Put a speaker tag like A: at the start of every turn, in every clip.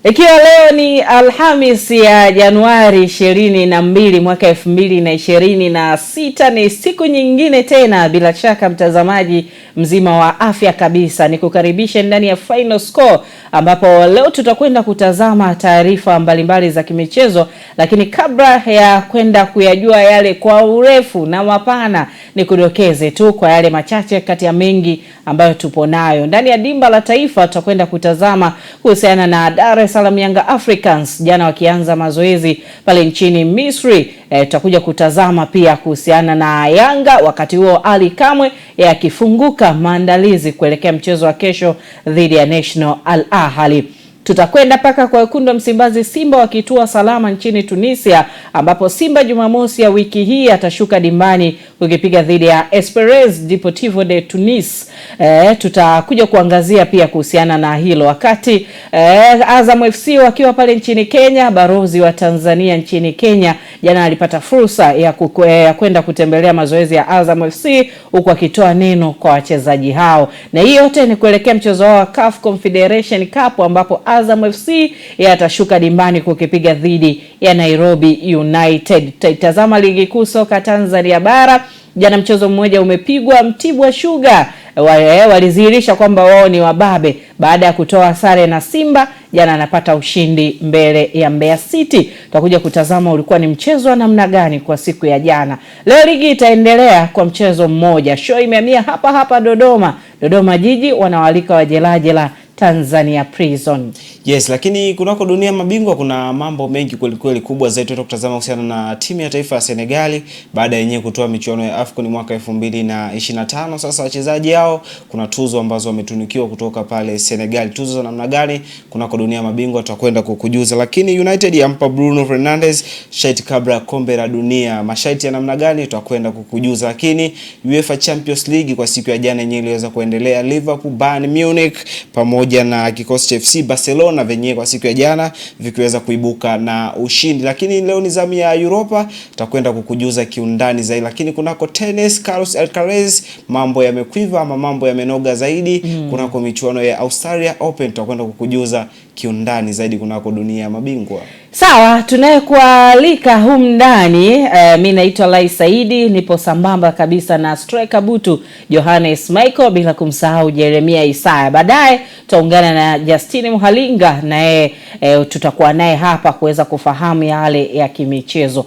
A: Ikiwa leo ni Alhamis ya Januari 22 mwaka 2026, ni siku nyingine tena bila shaka mtazamaji mzima wa afya kabisa. Nikukaribisha ndani ya Final Score ambapo leo tutakwenda kutazama taarifa mbalimbali za kimichezo, lakini kabla ya kwenda kuyajua yale kwa urefu na mapana, nikudokeze tu kwa yale machache kati ya mengi ambayo tupo nayo. Ndani ya dimba la taifa tutakwenda kutazama kuhusiana na Dar es Salaam Young Africans jana wakianza mazoezi pale nchini Misri. Tutakuja kutazama pia kuhusiana na Yanga, wakati huo Ali Kamwe akifunguka maandalizi kuelekea mchezo wa kesho dhidi ya National Al Ahly. Tutakwenda paka kwa wekundu Msimbazi Simba wakitua salama nchini Tunisia, ambapo Simba Jumamosi ya wiki hii atashuka dimbani kukipiga dhidi ya Esperance Deportivo de Tunis. Tutakuja kuangazia pia kuhusiana na hilo. Wakati Azam FC wakiwa pale nchini Kenya, barozi wa Tanzania nchini Kenya jana alipata fursa ya kwenda kutembelea mazoezi ya Azam FC huku akitoa neno kwa wachezaji hao. Na hiyo yote ni kuelekea mchezo wa CAF Confederation Cup ambapo Azam FC yatashuka dimbani kukipiga dhidi ya Nairobi United. Tutaitazama ligi kuu soka Tanzania bara. Jana mchezo mmoja umepigwa, Mtibwa Sugar walizihirisha kwamba wao ni wababe baada ya kutoa sare na Simba. Jana anapata ushindi mbele ya Mbeya City. Tutakuja kutazama ulikuwa ni mchezo wa namna gani kwa siku ya jana. Leo ligi itaendelea kwa mchezo mmoja. Show imehamia hapa Dodoma Jiji wanawalika wajelajela Tanzania Prison.
B: Yes, lakini kunako dunia mabingwa kuna mambo mengi kweli kubwa zaidi tutakutazama kuhusiana na timu ya taifa ya Senegal baada ya yenyewe kutoa michuano ya AFCON mwaka 2025. Sasa wachezaji hao kuna tuzo ambazo wametunikiwa kutoka pale Senegal. Tuzo za namna gani kunako dunia mabingwa tutakwenda kukujuza, lakini United yampa Bruno Fernandes shaiti kabla ya kombe la dunia. Mashaiti ya namna gani tutakwenda kukujuza, lakini UEFA Champions League kwa siku ya jana yenyewe iliweza kuendelea. Liverpool, Bayern Munich pamoja na kikosi cha FC Barcelona venyewe kwa siku ya jana vikiweza kuibuka na ushindi. Lakini leo ni zamu ya Europa, tutakwenda kukujuza kiundani zaidi. Lakini kunako tennis, Carlos Alcaraz mambo yamekwiva ama mambo yamenoga zaidi. Kunako michuano ya Australia Open tutakwenda kukujuza kiundani zaidi kunako dunia ya mabingwa.
A: Sawa, tunayekualika humu ndani mimi naitwa Lai Saidi, nipo sambamba kabisa na striker butu Johannes Michael, bila kumsahau Jeremia Isaya. Baadaye tutaungana na Justine Muhalinga, naye tutakuwa naye hapa kuweza kufahamu yale ya kimichezo.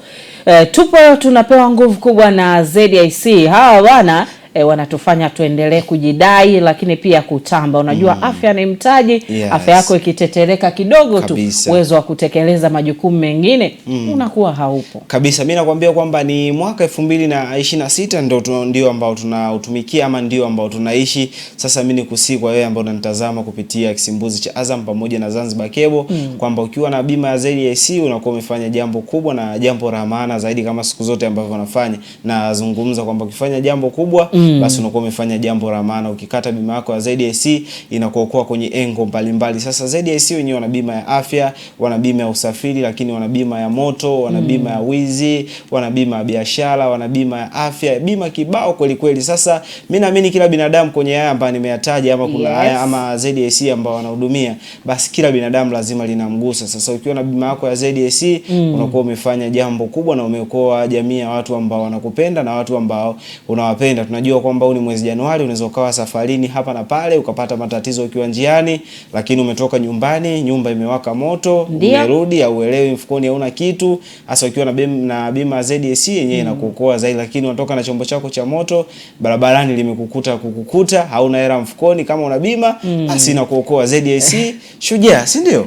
A: Tunapewa nguvu kubwa na ZIC. Hawa bwana wanatufanya tuendelee kujidai lakini pia kutamba. Unajua afya ni mtaji. Yes. Afya yako ikitetereka kidogo kabisa, tu uwezo wa kutekeleza majukumu mengine unakuwa haupo. Kabisa,
B: mimi nakwambia kwamba ni mwaka 2026 ndio ambao tunautumikia ama ndio ambao tunaishi. Sasa mimi nikusii kwa wewe ambao unanitazama kupitia kisimbuzi cha Azam pamoja na Zanzibar Cable kwamba ukiwa na bima ya ZIC unakuwa umefanya jambo kubwa na jambo la maana zaidi kama siku zote ambavyo wanafanya. Na zungumza kwamba ukifanya jambo kubwa basi unakuwa umefanya jambo la maana. Ukikata bima yako ya ZIC inakuokoa kwenye engo mbalimbali. Sasa ZIC wenyewe wana bima ya afya, wana bima ya usafiri, lakini wana bima ya moto, wana bima ya wizi, wana bima ya biashara, wana bima ya afya, bima kibao kweli. Sasa mimi naamini kila binadamu kwenye haya ambayo nimeyataja ama kuna haya ama ZIC ambao wanahudumia, basi kila binadamu lazima linamgusa. Sasa ukiwa na bima yako ya ZIC unakuwa umefanya jambo kubwa na umeokoa jamii ya watu ambao wanakupenda na watu ambao unawapenda. Tunajua kwamba huu ni mwezi Januari, unaweza ukawa safarini hapa na pale ukapata matatizo ukiwa njiani, lakini umetoka nyumbani, nyumba imewaka moto, umerudi au uelewi mfukoni hauna kitu. Hasa ukiwa na bima ZIC yenyewe inakuokoa zaidi. Lakini unatoka na chombo chako cha moto, barabarani kukukuta hauna hela mfukoni, kama una bima basi inakuokoa. ZIC shujaa, si ndio?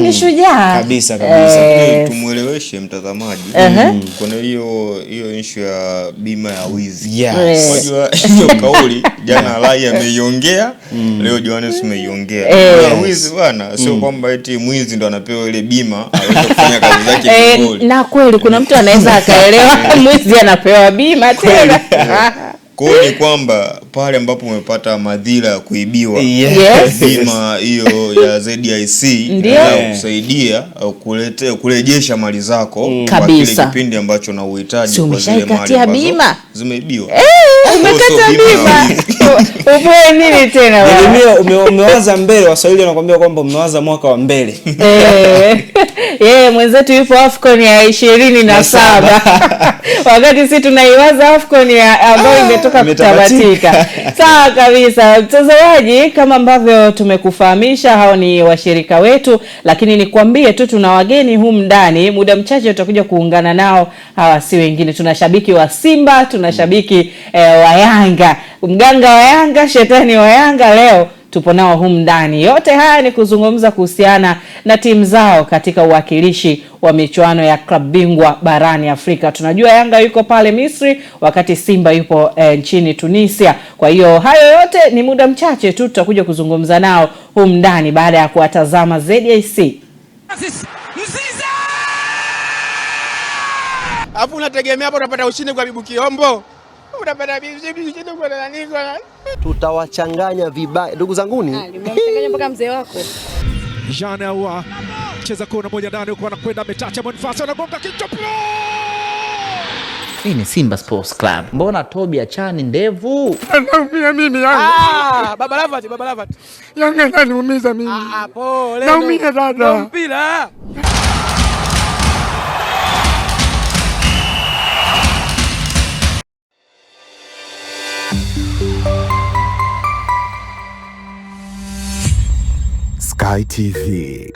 A: Ni shujaa
B: kabisa.
C: Tumueleweshe mtazamaji. Kuna hiyo issue ya bima ya wizi. Unajua hiyo kauli jana Lai ameiongea, leo Johannes ameiongea. Wizi bwana sio kwamba eti mwizi ndo anapewa ile bima aweze kufanya kazi zake vizuri.
A: Na kweli kuna mtu anaweza akaelewa mwizi anapewa bima tena.
C: Kwa hiyo ni kwamba pale ambapo umepata madhila ya kuibiwa, bima hiyo ya ZIC inaweza kusaidia kurejesha mali zako kwa kile kipindi ambacho na uhitaji kwa zile mali ambazo zimeibiwa.
A: Umekata bima. Upoe nini tena
B: wewe? Umewaza mbele, Waswahili wanakuambia kwamba umewaza mwaka wa mbele.
A: Mwenzetu yupo AFCON ya 27. Wakati sisi tunaiwaza AFCON ambayo imetoka kutabatika. Sawa kabisa. Mtazamaji, kama ambavyo tumekufahamisha, hao ni washirika wetu, lakini nikwambie tu tuna wageni humu ndani. Muda mchache tutakuja kuungana nao. Hawa si wengine, tuna shabiki wa Simba, tuna shabiki wa Yanga. Mganga wa Yanga, shetani wa Yanga, leo tupo nao humu ndani. Yote haya ni kuzungumza kuhusiana na timu zao katika uwakilishi wa michuano ya klabu bingwa barani Afrika. Tunajua Yanga yuko pale Misri, wakati Simba yupo nchini Tunisia. Kwa hiyo hayo yote ni muda mchache tu tutakuja kuzungumza nao humu ndani baada ya kuwatazama ZIC.
D: Hapo unategemea hapo unapata ushindi kwa Bibu Kiombo. Unapata ushindi kwa nani?
E: Tutawachanganya vibaya ndugu zanguni.
F: Nimemchanganya mpaka mzee wako.
G: Jean Ahoua cheza kona moja ndani huko, anakwenda ametacha Boniface, anagonga kichwa.
H: Hii ni Simba Sports Club. Mbona Tobi achani ndevu?
D: Naumia mimi Yanga. Baba Lavat. Yanga ananiumiza mimi. Pole. Naumia dada. Mpira.
I: Sky TV.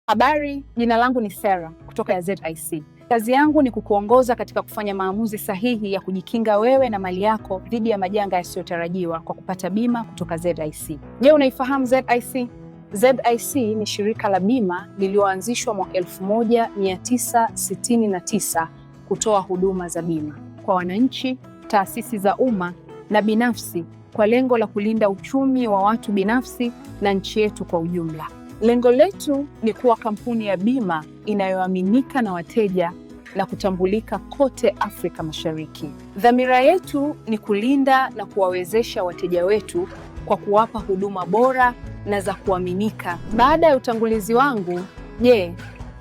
F: Habari, jina langu ni Sarah kutoka ya ZIC. Kazi yangu ni kukuongoza katika kufanya maamuzi sahihi ya kujikinga wewe na mali yako dhidi ya majanga yasiyotarajiwa kwa kupata bima kutoka ZIC. Je, unaifahamu ZIC? ZIC ni shirika la bima lililoanzishwa mwaka 1969 kutoa huduma za bima kwa wananchi, taasisi za umma na binafsi kwa lengo la kulinda uchumi wa watu binafsi na nchi yetu kwa ujumla. Lengo letu ni kuwa kampuni ya bima inayoaminika na wateja na kutambulika kote Afrika Mashariki. Dhamira yetu ni kulinda na kuwawezesha wateja wetu kwa kuwapa huduma bora na za kuaminika. Baada ya utangulizi wangu, je,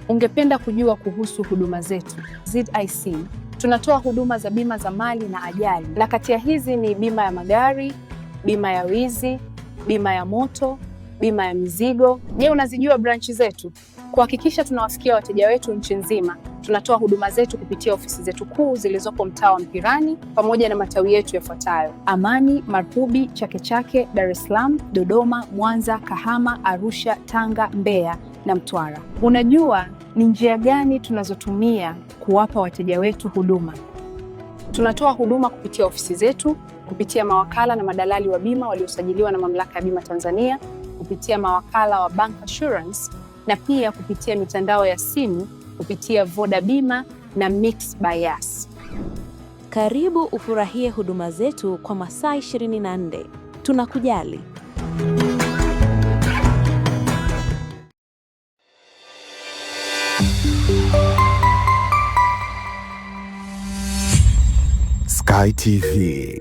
F: ungependa kujua kuhusu huduma zetu? ZIC tunatoa huduma za bima za mali na ajali, na kati ya hizi ni bima ya magari, bima ya wizi, bima ya moto, bima ya mizigo. Je, unazijua branchi zetu? Kuhakikisha tunawafikia wateja wetu nchi nzima, tunatoa huduma zetu kupitia ofisi zetu kuu zilizopo mtaa wa Mpirani pamoja na matawi yetu yafuatayo: Amani, Marpubi, Chake Chake, Dar es Salaam, Dodoma, Mwanza, Kahama, Arusha, Tanga, Mbeya na Mtwara. Unajua ni njia gani tunazotumia kuwapa wateja wetu huduma? Tunatoa huduma kupitia ofisi zetu, kupitia mawakala na madalali wa bima waliosajiliwa na Mamlaka ya Bima Tanzania, kupitia mawakala wa Bank Assurance na pia kupitia mitandao ya simu kupitia Voda Bima na Mix by Yas.
J: Karibu ufurahie huduma zetu kwa masaa 24. Tunakujali.
I: Sky TV.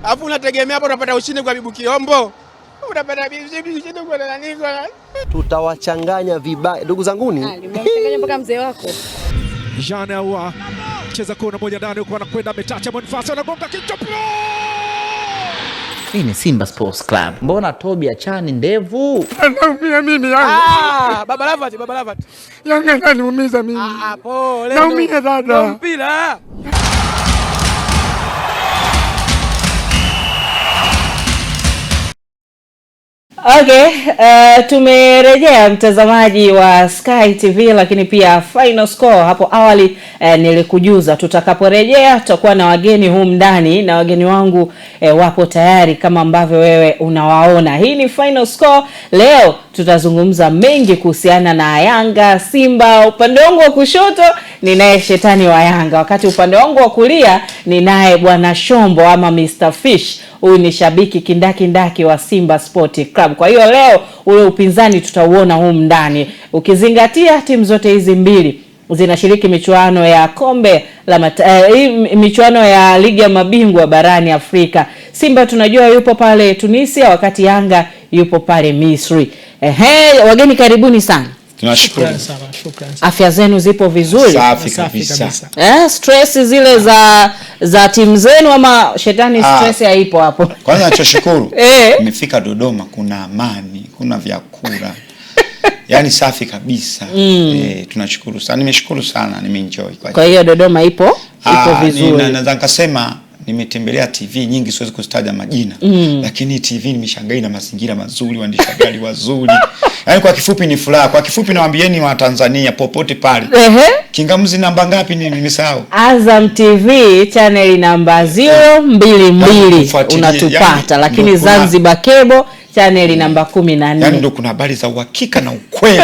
D: Hapo unategemea hapo unapata ushindi kwa Bibu Kiombo. Unapata ushindi kwa nani?
E: Tutawachanganya vibaya ndugu zanguni.
F: Nimemchanganya mpaka mzee wako.
G: Jean Ahoua cheza kona moja ndani huko, anakwenda ametacha Boniface, anagonga kichwa.
H: Hii ni Simba Sports Club. Mbona Tobi achani ndevu?
D: Naumia mimi Yanga. Baba Lavat. Yanga ananiumiza mimi. Pole. Naumia dada. Mpira.
A: Okay, tumerejea mtazamaji wa Sky TV, lakini pia final score hapo awali nilikujuza tutakaporejea tutakuwa na wageni humu ndani, na wageni wangu wapo tayari kama ambavyo wewe unawaona. Hii ni final score. Leo tutazungumza mengi kuhusiana na Yanga, Simba. Upande wangu wa kushoto ni naye shetani wa Yanga, wakati upande wangu wa kulia ni naye Bwana Shombo ama Mr Fish huyu ni shabiki kindaki wa Simba Sport Club. Kwa hiyo leo ule upinzani tutauona humu ndani, ukizingatia timu zote hizi mbili zinashiriki michuano ya kombe la michuano ya ligi ya mabingwa barani Afrika. Simba tunajua yupo pale Tunisia, wakati Yanga yupo pale Misri. Wageni karibuni sana.
K: Tunashukuru
D: sana, shukrani.
A: Afya zenu zipo vizuri?
K: Safi kabisa.
A: Stress zile za timu zenu ama shetani stress haipo hapo?
K: Kwanza tunashukuru. Nimefika Dodoma, kuna amani, kuna vyakula. Yaani safi kabisa. Tunashukuru sana. Nimeshukuru sana, nimeenjoy
A: kwa hiyo Dodoma ipo vizuri.
K: Naweza nikasema nimetembelea TV nyingi, siwezi kuzitaja majina. Lakini TV nimeshangaa na mazingira mazuri, waandishi habari wazuri. Yaani kwa kifupi ni furaha. Kwa kifupi nawaambieni wa Tanzania popote pale. Kingamuzi namba ngapi nimesahau?
A: Azam TV channel namba 022 unatupata, lakini Zanzibar Cable channel namba 14.
K: Yaani ndio kuna habari za uhakika na ukweli.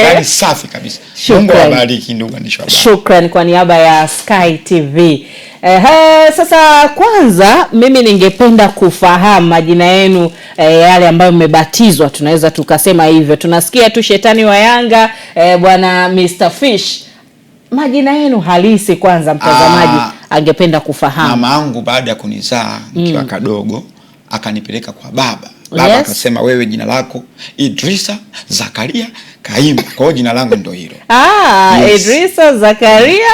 K: Yaani safi kabisa. Mungu awabariki ndugu waandishi habari.
A: Shukrani kwa niaba ya Sky TV. Sasa kwanza mimi ningependa kufahamu majina yenu, yale ambayo mmebatizwa, tunaweza tukasema hivyo. Tunasikia tu shetani wa Yanga, bwana Mr Fish. Majina yenu halisi kwanza mtazamaji angependa kufahamu.
K: Mama yangu baada ya kunizaa nikiwa kadogo akanipeleka kwa baba. Baba akasema wewe jina lako Idrisa Zakaria Kahimba. Kwa hiyo jina langu ndio hilo.
A: Idrisa Zakaria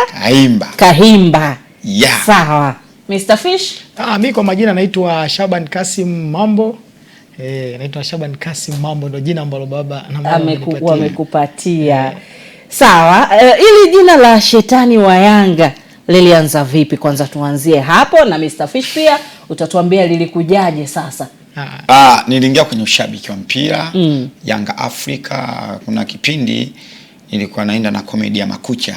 A: Kahimba.
K: Yeah.
A: Sawa. Mr Fish?
D: Mimi kwa majina naitwa Shaban Kasim Mambo. Naitwa Shaban Kasim Mambo, ndio jina ambalo baba na mama
A: amekupatia. Sawa. Ili jina la shetani wa Yanga lilianza vipi? Kwanza tuanzie hapo, na Mr Fish pia utatuambia lilikujaje sasa.
K: Niliingia kwenye ushabiki wa mpira Yanga Afrika. Kuna kipindi nilikuwa naenda na comedy ya Makucha.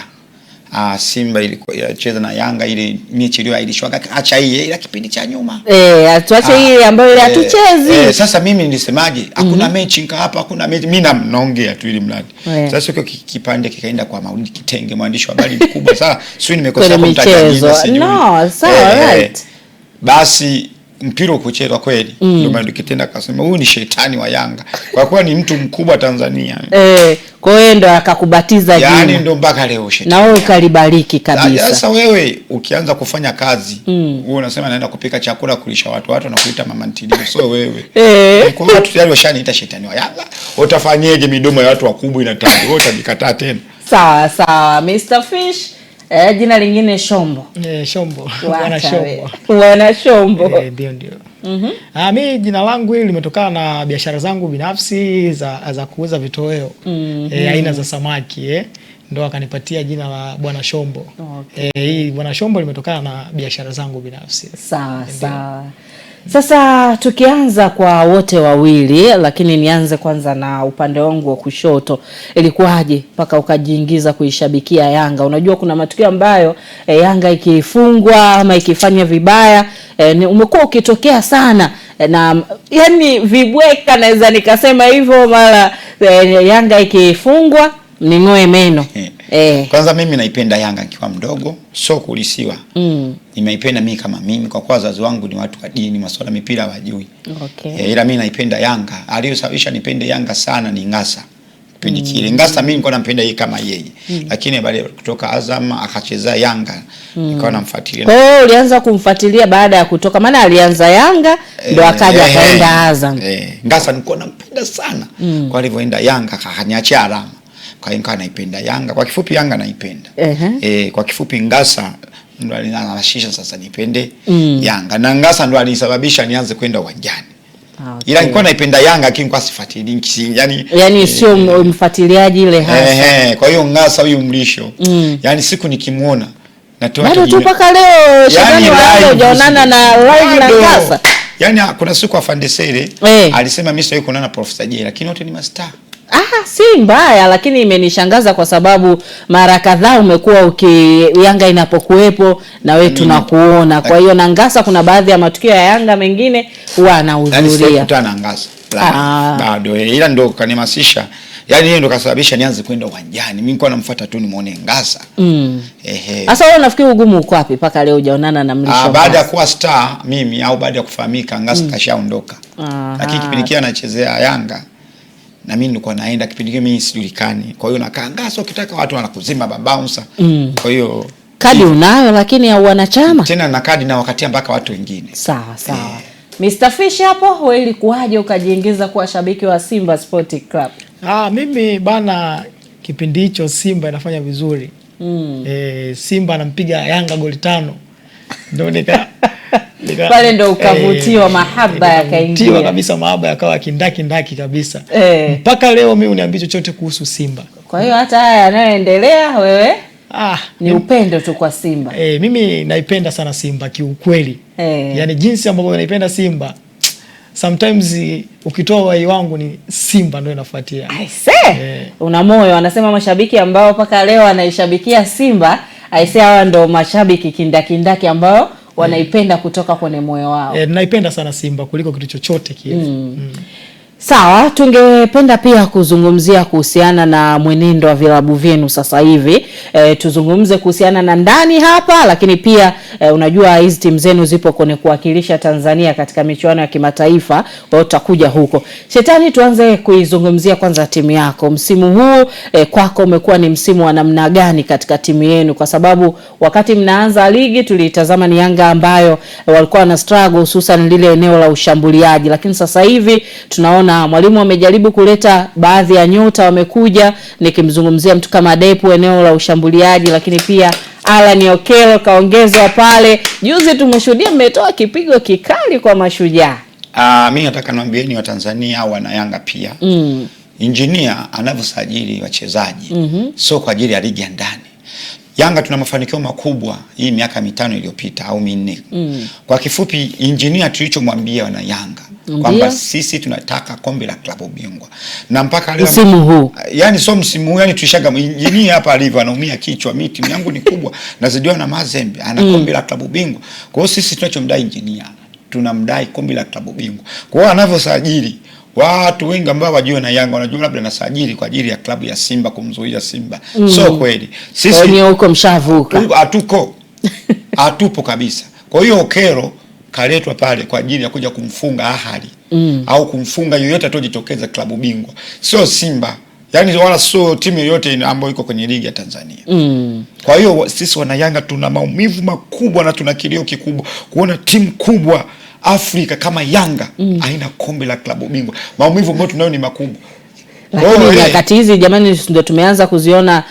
K: Simba ilikuwa inacheza na Yanga, ile mechi ile ilishwaga acha hii ila kipindi cha nyuma.
A: Tuache hii ambayo ile hatuchezi.
K: Sasa mimi nilisemaje? Hakuna mechi hapa, hakuna mechi. Mimi naongea tu ili mradi. Sasa hiyo kipande kikaenda kwa Maulidi Kitenge, mwandishi wa habari mkubwa. Sasa sio nimekosa kumtaja jina sijui.
A: No, sawa, right.
K: Basi mpira ukuchezwa kweli. Ndio maana Kitenda akasema huyu ni shetani wa Yanga. Kwa kuwa ni mtu mkubwa Tanzania.
A: Kwa hiyo ndo akakubatiza jina.
K: Yaani ndo mpaka leo shetani.
A: Na wewe ukalibariki kabisa.
K: Sasa wewe ukianza kufanya kazi, wewe unasema naenda kupika chakula kulisha watu wanakuita mama ntilie. So wewe. Kwa watu tayari washaniita shetani wa Yanga. Utafanyeje midomo ya watu wakubwa inataja? Wewe utajikataa tena.
A: Sawa. Mr Fish, jina lingine Shombo.
D: Shombo.
A: Bwana Shombo.
D: Ndio. Mimi jina langu hili limetokana na biashara zangu binafsi za kuuza vitoweo aina za samaki ndio akanipatia jina la Bwana Shombo. Hii Bwana Shombo limetokana na biashara zangu binafsi.
A: Sawa. Sasa tukianza kwa wote wawili, lakini nianze kwanza na upande wangu wa kushoto. Ilikuwaje mpaka ukajiingiza kuishabikia Yanga? Unajua kuna matukio ambayo Yanga ikifungwa ama ikifanya vibaya umekuwa ukitokea sana, na yani vibweka naweza nikasema hivyo, mara Yanga ikifungwa ning'oe meno.
K: Kwanza mimi naipenda Yanga nikiwa mdogo, sio kulisiwa. Nimeipenda mimi kama mimi kwa kuwa wazazi wangu ni watu wa dini, masuala mipira hawajui. Ila mimi naipenda Yanga. Aliyosababisha nipende Yanga sana ni Ngasa. Kipindi kile Ngasa mimi nilikuwa nampenda yeye kama yeye. Lakini baada kutoka Azam akacheza Yanga, nilikuwa namfuatilia.
A: Kwa hiyo ulianza kumfuatilia baada ya kutoka, maana alianza Yanga ndo akaja akaenda Azam.
K: Ngasa nilikuwa nampenda sana. Kwa alivyoenda Yanga akaniachia alama. Kwa hiyo naipenda Yanga. Kwa kifupi Yanga naipenda. Kwa kifupi Ngasa ndo alinanashisha sasa nipende Yanga. Na Ngasa ndo alisababisha nianze kwenda uwanjani. Ila nilikuwa naipenda Yanga lakini kwa sifuatilii yani
A: sio mfuatiliaji ile hasa.
K: Kwa hiyo Ngasa huyu mlisho. Yani siku nikimuona natoa
A: bado tu mpaka leo shetani wao hujaonana na live na Ngasa.
K: Yani kuna siku afande Sele alisema mimi sio kuonana Professor J, lakini wote ni mastaa.
A: Si mbaya, lakini imenishangaza kwa sababu mara kadhaa umekuwa Yanga inapokuepo na wewe tunakuona. Kwa hiyo na Ngasa kuna baadhi ya matukio ya Yanga mengine huwa anahudhuria.
K: Yaani kutana na Ngasa. Bado ila ndo kanimasisha Yani yeye ndo kasababisha nianze kwenda uwanjani. Mimi nilikuwa namfuata tu nimuone Ngasa.
A: Sasa wewe unafikiri ugumu uko wapi mpaka leo hujaonana na Mrisho?
K: Baada ya kuwa star mimi au baada ya kufahamika Ngasa kashaondoka. Lakini kipindi kile anachezea Yanga na mimi nilikuwa naenda kipindi kile mimi sijulikani. Kwa hiyo nakaa Ngasa, ukitaka watu wanakuzima babouncer. Kwa hiyo
A: kadi unayo lakini au wanachama?
K: Tena na kadi na wakati mpaka watu wengine.
A: Sawa. Mr. Fish hapo wewe ilikuwaje ukajiingiza kuwa shabiki wa Simba Sport Club?
D: Mimi bana kipindi hicho Simba inafanya vizuri. Simba anampiga Yanga goli 5. Ndio
A: pale ndo ukavutiwa, mahaba yakaingia
D: kabisa, mahaba yakawa kindaki kabisa. Mpaka leo mimi uniambie chochote kuhusu Simba.
A: Kwa hiyo hata haya yanayoendelea wewe ni upendo tu kwa Simba.
D: Mimi naipenda sana Simba kiukweli. Yani jinsi ambavyo naipenda Simba, sometimes ukitoa wai wangu ni Simba ndio inafuatia.
A: Una moyo, wanasema mashabiki ambao mpaka leo wanaishabikia Simba, hawa ndo mashabiki kindaki ambao wanaipenda kutoka kwenye moyo wao.
D: Naipenda sana Simba kuliko kitu chochote kile.
A: Sawa, tungependa pia kuzungumzia kuhusiana na mwenendo wa vilabu vyenu sasa hivi. Tuzungumze kuhusiana na ndani hapa, lakini pia unajua hizi timu zenu zipo kwenye kuwakilisha Tanzania katika michuano ya kimataifa, kwa tutakuja huko. Shetani, tuanze kuizungumzia kwanza timu yako. Msimu huu kwako umekuwa ni msimu wa namna gani katika timu yenu? Kwa sababu wakati mnaanza ligi tulitazama ni Yanga ambayo walikuwa na struggle hususan lile eneo la ushambuliaji, lakini sasa hivi tunaona mwalimu amejaribu kuleta baadhi ya nyota wamekuja, nikimzungumzia mtu kama Depu eneo la ushambuliaji, lakini pia Alan Okello kaongezwa pale. Juzi tumeshuhudia mmetoa kipigo kikali kwa Mashujaa.
K: Mimi nataka niwaambieni wa Tanzania au wana Yanga pia. Engineer anavyosajili wachezaji sio kwa ajili ya ligi ya ndani. Yanga tuna mafanikio makubwa hii miaka 5 iliyopita au 4. Kwa kifupi engineer tulichomwambia wana Yanga kwamba sisi tunataka kombe la klabu bingwa. Na mpaka leo
A: msimu huu.
K: Yani sio msimu huu, yani tulishaga engineer hapa alivyo anaumia kichwa, miti yangu ni kubwa nazidiwa na mazembe, ana kombe la klabu bingwa. Kwa hiyo sisi tunachomdai engineer, tunamdai kombe la klabu bingwa. Kwa hiyo anavyosajili watu wengi ambao wajua na Yanga wanajua labda nasajili kwa ajili ya klabu ya Simba kumzuia Simba. So kweli
A: sisi ni huko mshavuka.
K: Hatupo kabisa. Kwa hiyo Okello kaletwa pale kwa ajili ya kuja kumfunga Ahali au kumfunga yoyote atojitokeza klabu bingwa. Sio Simba. Yani wala sio timu yoyote ambayo iko kwenye ligi ya Tanzania. Kwa hiyo sisi wana Yanga tuna maumivu makubwa na tuna kilio kikubwa kuona timu kubwa Afrika kama Yanga haina kombe la klabu bingwa. Maumivu ambayo tunayo ni makubwa.
A: Lakini nyakati hizi jamani ndio tumeanza kuziona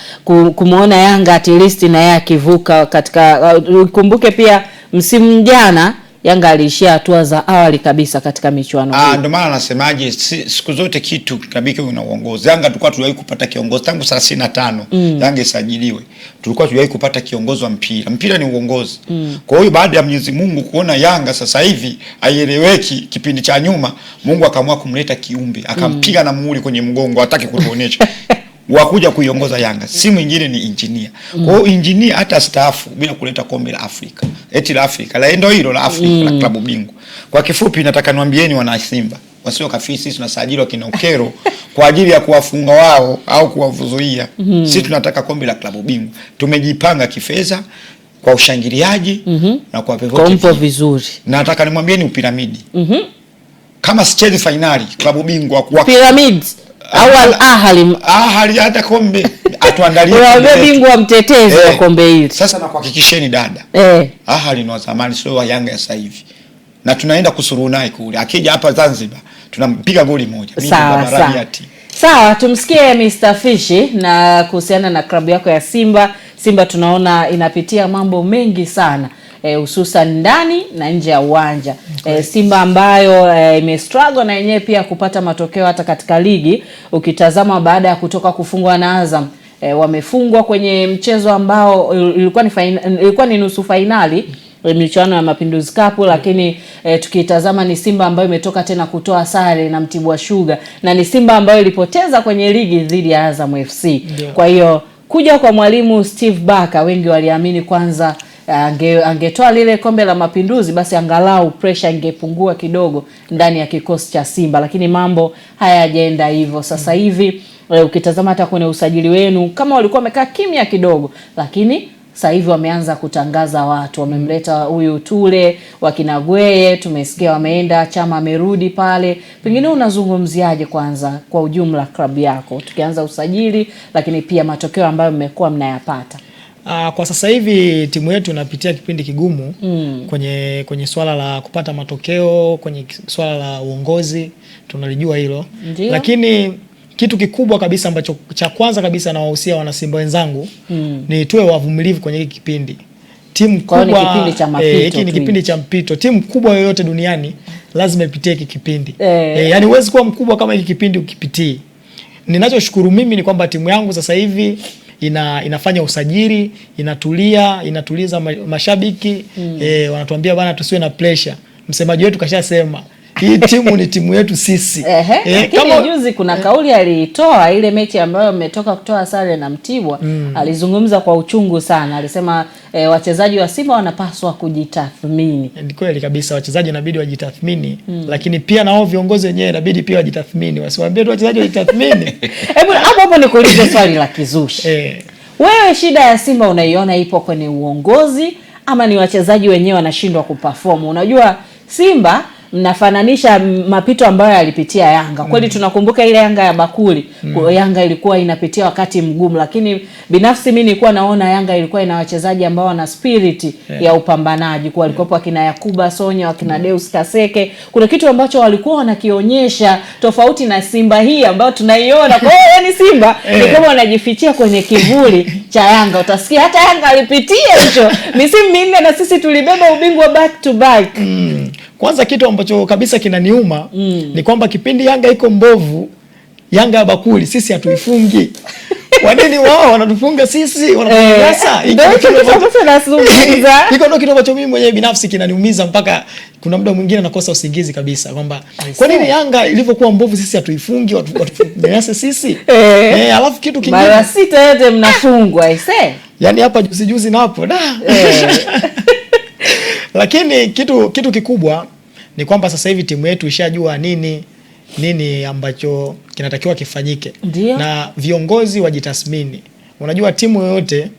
A: kumuona Yanga at least na yeye akivuka katika kumbuke pia msimu jana Yanga aliishia hatua za awali kabisa katika michuano hii.
K: Ndio maana nasemaje siku zote kitu kabiki una uongozi. Yanga tulikuwa tuliwahi kupata kiongozi tangu 35 Yanga isajiliwe. Tulikuwa tuliwahi kupata kiongozi wa mpira. Mpira ni uongozi. Kwa hiyo baada ya Mwenyezi Mungu kuona Yanga sasa hivi haieleweki kipindi cha nyuma, Mungu akaamua kumleta kiumbe, akampiga na muhuri kwenye mgongo, hataki kutuonesha. Wakuja kuiongoza Yanga si mwingine ni engineer. Kwa hiyo engineer hata staafu bila kuleta kombe la Afrika. Eti la Afrika, la ndio hilo la Afrika la klabu bingwa. Kwa kifupi nataka niwaambieni wana Simba, wasio kafiri sisi tunasajili wakina Okello kwa ajili ya kuwafunga wao au kuwavuzuia. Sisi tunataka kombe la klabu bingwa. Tumejipanga kifedha kwa ushangiliaji na kwa
A: vyovyote vizuri.
K: Na nataka nimwambieni upiramidi. Kama sichezi finali klabu bingwa kwa
A: Pyramids au
K: Ahali hata kombe atuandalie
A: bingwa mtetezi wa kombe hili.
K: Sasa na kuhakikisheni dada. Ahali ni wa zamani sio wa Yanga ya sasa hivi. Na tunaenda kusuru naye kule. Akija hapa Zanzibar tunampiga goli moja.
A: Sawa, tumsikie Mr. Fish na kuhusiana na klabu yako ya Simba. Simba tunaona inapitia mambo mengi sana. Hususan ndani na nje ya uwanja. Simba ambayo imestruggle na yenyewe pia kupata matokeo hata katika ligi. Ukitazama baada ya kutoka kufungwa na Azam, wamefungwa kwenye mchezo ambao ilikuwa ni nusu finali michuano ya Mapinduzi Cup, lakini tukitazama ni Simba ambayo imetoka tena kutoa sare na Mtibwa Sugar, na ni Simba ambayo ilipoteza kwenye ligi dhidi ya Azam FC. Kwa hiyo kuja kwa mwalimu Steve Barker, wengi waliamini kwanza angetoa lile kombe la Mapinduzi basi angalau pressure ingepungua kidogo ndani ya kikosi cha Simba, lakini mambo hayajaenda hivyo. Sasa hivi Ukitazama hata kwenye usajili wenu kama walikuwa wamekaa kimya kidogo, lakini sasa hivi wameanza kutangaza watu, wamemleta huyu Tule, wakina Gweye tumesikia wameenda, Chama amerudi pale. Pengine unazungumziaje kwanza kwa ujumla klabu yako, tukianza usajili lakini pia matokeo ambayo mmekuwa mnayapata?
D: Kwa sasa hivi timu yetu inapitia kipindi kigumu kwenye swala la kupata matokeo, kwenye swala la uongozi, tunalijua hilo. Lakini kitu kikubwa kabisa ambacho cha kwanza kabisa na wahusia wana Simba wenzangu ni tuwe wavumilivu kwenye hiki kipindi. Timu kubwa
A: ni kipindi cha mapito.
D: Hiki ni kipindi cha mpito. Timu kubwa yoyote duniani lazima ipitie hiki kipindi. Yaani huwezi kuwa mkubwa kama hiki kipindi ukipitii. Ninachoshukuru mimi ni kwamba timu yangu sasa hivi inafanya usajili, inatuliza mashabiki, wanatuambia bana tusiwe na pressure. Msemaji wetu kashasema hii timu ni timu yetu sisi.
A: Kama juzi kuna kauli alitoa ile mechi ambayo mmetoka kutoa sare na Mtibwa, alizungumza kwa uchungu sana. Alisema wachezaji wa Simba wanapaswa kujitathmini.
D: Ni kweli kabisa, wachezaji inabidi wajitathmini, lakini pia nao viongozi wenyewe inabidi pia wajitathmini. Wasiwaambie tu wachezaji wajitathmini.
A: Hebu hapo nikuulize swali la kizushi. Wewe shida ya Simba unaiona ipo kwenye uongozi ama ni wachezaji wenyewe wanashindwa kuperform? Unajua Simba mnafananisha mapito ambayo alipitia Yanga. Kweli tunakumbuka ile Yanga ya bakuli. Yanga ilikuwa inapitia wakati mgumu, lakini binafsi mimi nilikuwa naona Yanga ilikuwa ina wachezaji ambao wana spirit ya upambanaji. Kwa walikuwa wakina Yakuba Sonya, wakina Deus Kaseke. Kuna kitu ambacho walikuwa wanakionyesha tofauti na Simba hii ambayo tunaiona. Kwa hiyo yani Simba ni kama wanajifichia kwenye kivuli cha Yanga. Utasikia hata Yanga alipitia hicho misimu minne na sisi tulibeba ubingwa back to back.
D: Kwanza kitu ambacho kabisa kinaniuma ni kwamba kipindi Yanga iko mbovu, Yanga ya bakuli, sisi hatuifungi. Kwa nini wao wanatufunga sisi? Wanatunyanyasa. Iko ndo kitu ambacho mimi mwenyewe binafsi kinaniumiza mpaka kuna muda mwingine nakosa usingizi kabisa kwamba kwa nini Yanga ilivyokuwa mbovu sisi hatuifungi, watunyanyasa sisi? Alafu kitu kingine
A: mara 6 yote mnafungwa
D: yani hapa juzi na hapo Lakini kitu kikubwa ni kwamba sasa hivi timu yetu ishajua nini ambacho kinatakiwa kifanyike. Na viongozi wajitathmini. Unajua timu yoyote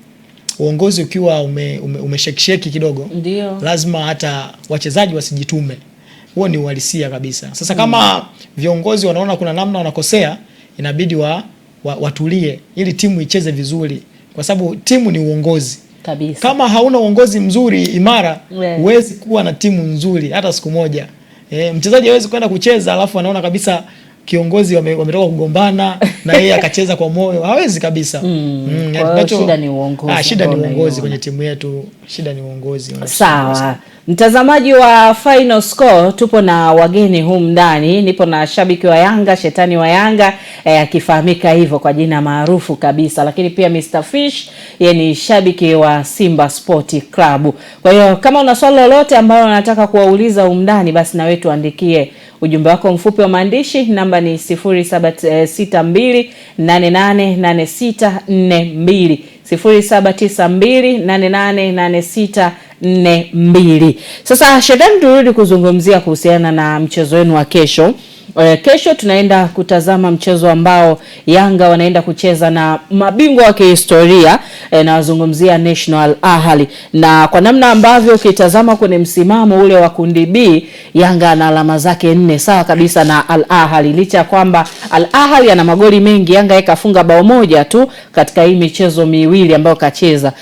D: uongozi ukiwa umeshekisheki kidogo, lazima hata wachezaji wasijitume. Huo ni uhalisia kabisa. Sasa kama viongozi wanaona kuna namna wanakosea, inabidi watulie ili timu icheze vizuri, kwa sababu timu ni uongozi.
A: Kabisa.
D: Kama hauna uongozi mzuri imara, huwezi kuwa na timu nzuri hata siku moja. Mchezaji hawezi kwenda kucheza alafu anaona kabisa kiongozi wametoka kugombana na yeye akacheza kwa moyo. Hawezi kabisa.
A: Shida ni uongozi.
D: Shida ni uongozi kwenye timu yetu. Shida ni uongozi.
A: Sawa. Mtazamaji wa Final Score, tupo na wageni humu ndani. Nipo na shabiki wa Yanga, shetani wa Yanga, akifahamika hivyo kwa jina maarufu kabisa. Lakini pia Mr. Fish, yeye ni shabiki wa Simba Sport Club. Kwa hiyo kama una swali lolote ambalo unataka kuwauliza humu ndani, basi na wewe tuandikie ujumbe wako mfupi wa maandishi. Namba ni 0762888642, 0792888642. Sasa Shedan, turudi kuzungumzia kuhusiana na mchezo wenu wa kesho. Kesho tunaenda kutazama mchezo ambao Yanga wanaenda kucheza na mabingwa wa kihistoria, na wazungumzia National Ahli. Na kwa namna ambavyo ukitazama kwenye msimamo ule wa kundi B, Yanga ana alama zake 4 sawa kabisa na Al Ahli. Licha kwamba Al Ahli ana magoli mengi, Yanga ikafunga bao moja tu katika hii michezo miwili ambayo kacheza.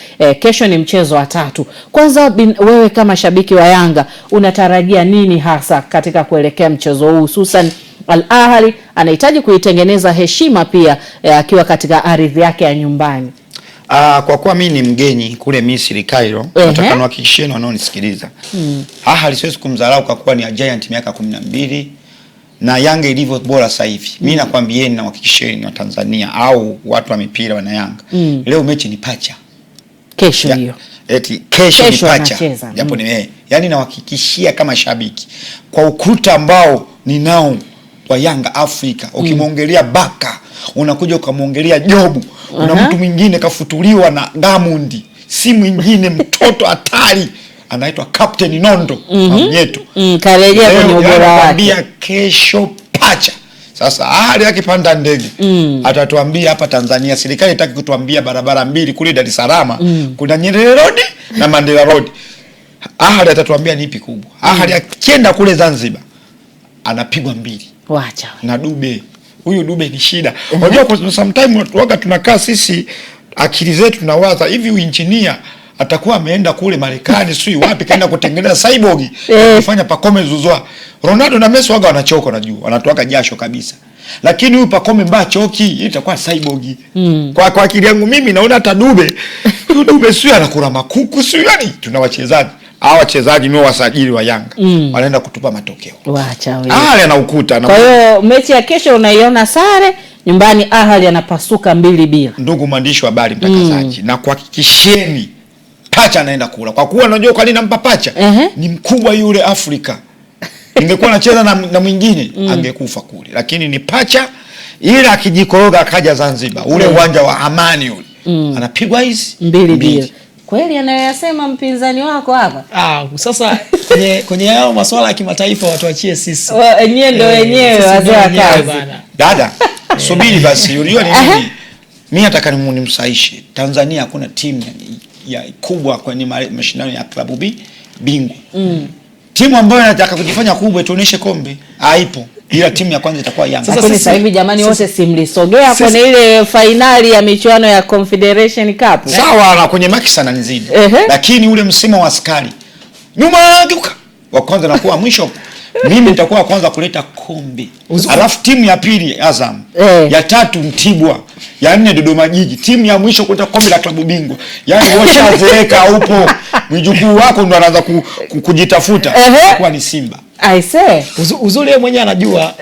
A: Kesho ni mchezo wa 3. Kwanza wewe kama shabiki wa Yanga unatarajia nini hasa katika kuelekea mchezo huu, hususan Al Ahli anahitaji kuitengeneza heshima pia akiwa katika ardhi yake ya nyumbani?
K: Kwa kuwa mimi ni mgeni kule Misri Cairo, nataka niwahakikishie wanaonisikiliza. Ahli siwezi kumdharau kwa kuwa ni a giant miaka 12 na Yanga ilivyo bora sasa hivi. Mimi nakwambieni na wahakikishieni wa Tanzania au watu wa mipira wana Yanga. Leo mechi ni pacha.
A: Kesho hiyo.
K: Kesho ni pacha. Japo ni yani nawahakikishia kama shabiki kwa ukuta ambao ninao wa Yanga Afrika, ukimwongelea Baka, unakuja ukamwongelea Jobu, kuna mtu mwingine kafutuliwa na Diamond, si mwingine mtoto hatari anaitwa Captain Nondo yetu.
A: Karejea kwenye ubora wake.
K: Kesho pacha. Sasa Ahali akipanda ndege atatuambia hapa Tanzania serikali itaki kutuambia barabara mbili kule Dar es Salaam kuna Nyerere Road na Mandela Road. Ahali atatuambia ni ipi kubwa. Ahali akienda kule Zanzibar anapigwa mbili.
A: Wacha.
K: Na Dube. Huyu Dube ni shida. Unajua kwa sometimes wakati tunakaa sisi akili zetu tunawaza hivi engineer atakuwa ameenda kule Marekani sio wapi kaenda kutengeneza cyborg kufanya Pacome Zouzoua. Ronaldo na Messi waga wanachoka najua wanatoka jasho kabisa. Lakini huyu Pacome mbaya choki itakuwa cyborg. Kwa akili yangu mimi naona hata Dube Dube sio anakula makuku sio yani tuna wachezaji. Hawa wachezaji mimi wasajili wa Yanga wanaenda kutupa matokeo.
A: Wacha wewe.
K: Ahali anaukuta
A: Kwa hiyo mechi ya kesho unaiona sare, nyumbani Ahali anapasuka 2-2.
K: Ndugu mwandishi wa habari mtangazaji, na kuhakikisheni Pacha anaenda kula. Kwa kuwa unajua kwa nini nampa Pacha? Ni mkubwa yule Afrika. Ningekuwa nacheza na mwingine angekufa kule. Lakini ni Pacha ila akijikoroga akaja Zanzibar, ule uwanja wa Amani ule. Anapigwa hizi
A: 2-2. Kweli anayoyasema mpinzani wako hapa?
D: Sasa kwenye hao masuala ya kimataifa watuachie sisi.
A: Wenyewe ndio wenyewe wazee wa kazi.
K: Dada, subiri basi. Unajua ni nini? Mimi nataka nimsaishe. Tanzania hakuna timu ya kubwa kwenye mashindano ya klabu bingwa. Timu ambayo inataka kujifanya kubwa tuoneshe kombe haipo. Ila timu ya kwanza itakuwa Yanga.
A: Sasa hivi jamani wote simlisogea kwenye ile finali ya michuano ya Confederation Cup.
K: Sawa na kwenye maki sana nzidi. Lakini ule msimu wa askari nyuma geuka wa kwanza na kuwa mwisho mimi nitakuwa kwanza kuleta kombe. Alafu timu ya pili Azam, ya tatu Mtibwa, ya nne Dodoma Jiji, timu ya mwisho kuleta kombe la klabu bingwa. Yaani washazeeka upo. Mjukuu wako ndo anaanza kujitafuta kwa ni Simba.
A: I say
D: uzuri yeye mwenyewe anajua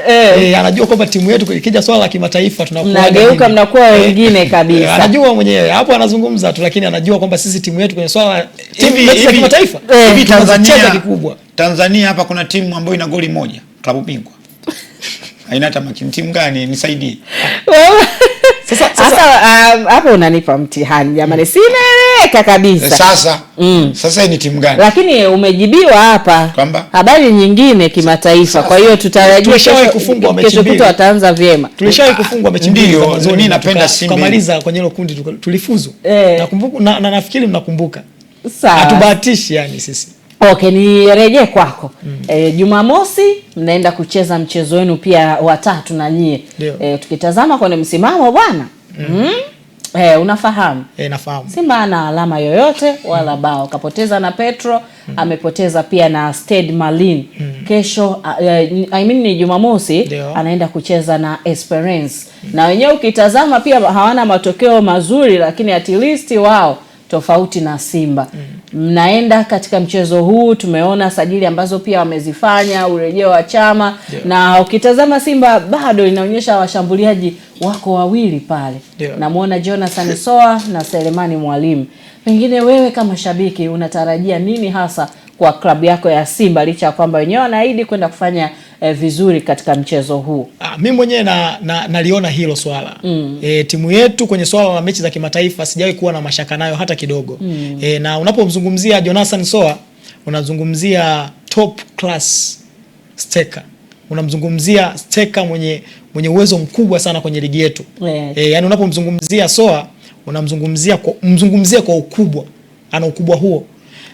D: anajua kwamba timu yetu ikija swala la kimataifa tunakuwa
A: nageuka mnakuwa wengine kabisa.
D: Anajua mwenyewe hapo anazungumza tu, lakini anajua kwamba sisi timu yetu kwenye swala
K: hivi
D: la kimataifa
K: hivi Tanzania kikubwa. Tanzania hapa kuna timu ambayo ina goli moja klabu bingwa. Haina hata timu gani nisaidie.
A: Sasa hapo unanipa mtihani jamani, sinaeleka kabisa.
K: Sasa ni timu gani?
A: Lakini umejibiwa hapa. Habari nyingine kimataifa. Kwa hiyo tutarajia
D: tulishawahi kufungwa mechi mbili.
A: Kesho wataanza vyema.
D: Tulishawahi kufungwa mechi mbili.
K: Ndio, mimi napenda Simba.
D: Kamaliza kwenye hilo kundi tulifuzu. Nakumbuka na nafikiri mnakumbuka.
A: Sawa.
D: Hatubahatishi yani sisi.
A: Okay, nirejee kwako. Jumamosi mnaenda kucheza mchezo wenu pia wa tatu na nyie. Tukitazama kwenye msimamo bwana. Unafahamu?
D: Nafahamu.
A: Simba ana alama yoyote wala bao. Kapoteza na Petro, amepoteza pia na Stade Malien. Kesho ni Jumamosi anaenda kucheza na Esperance. Na wenyewe ukitazama pia hawana matokeo mazuri, lakini at least wao tofauti na Simba. Mnaenda katika mchezo huu, tumeona sajili ambazo pia wamezifanya, urejeo wa Chama. Na ukitazama Simba bado inaonyesha washambuliaji wako wawili pale. Namuona Jonathan Soa na Selemani Mwalimu. Pengine wewe kama shabiki unatarajia nini hasa kwa klabu yako ya Simba licha kwamba wenyewe wanaahidi kwenda kufanya vizuri katika mchezo huu?
D: Mimi mwenyewe naliona hilo swala. Timu yetu kwenye swala la mechi za kimataifa sijawahi kuwa na mashaka nayo hata kidogo. Na unapomzungumzia Jonathan Soa unazungumzia top class striker. Unamzungumzia striker mwenye uwezo mkubwa sana kwenye ligi yetu. Yani unapomzungumzia Soa unamzungumzia kwa ukubwa. Ana ukubwa huo.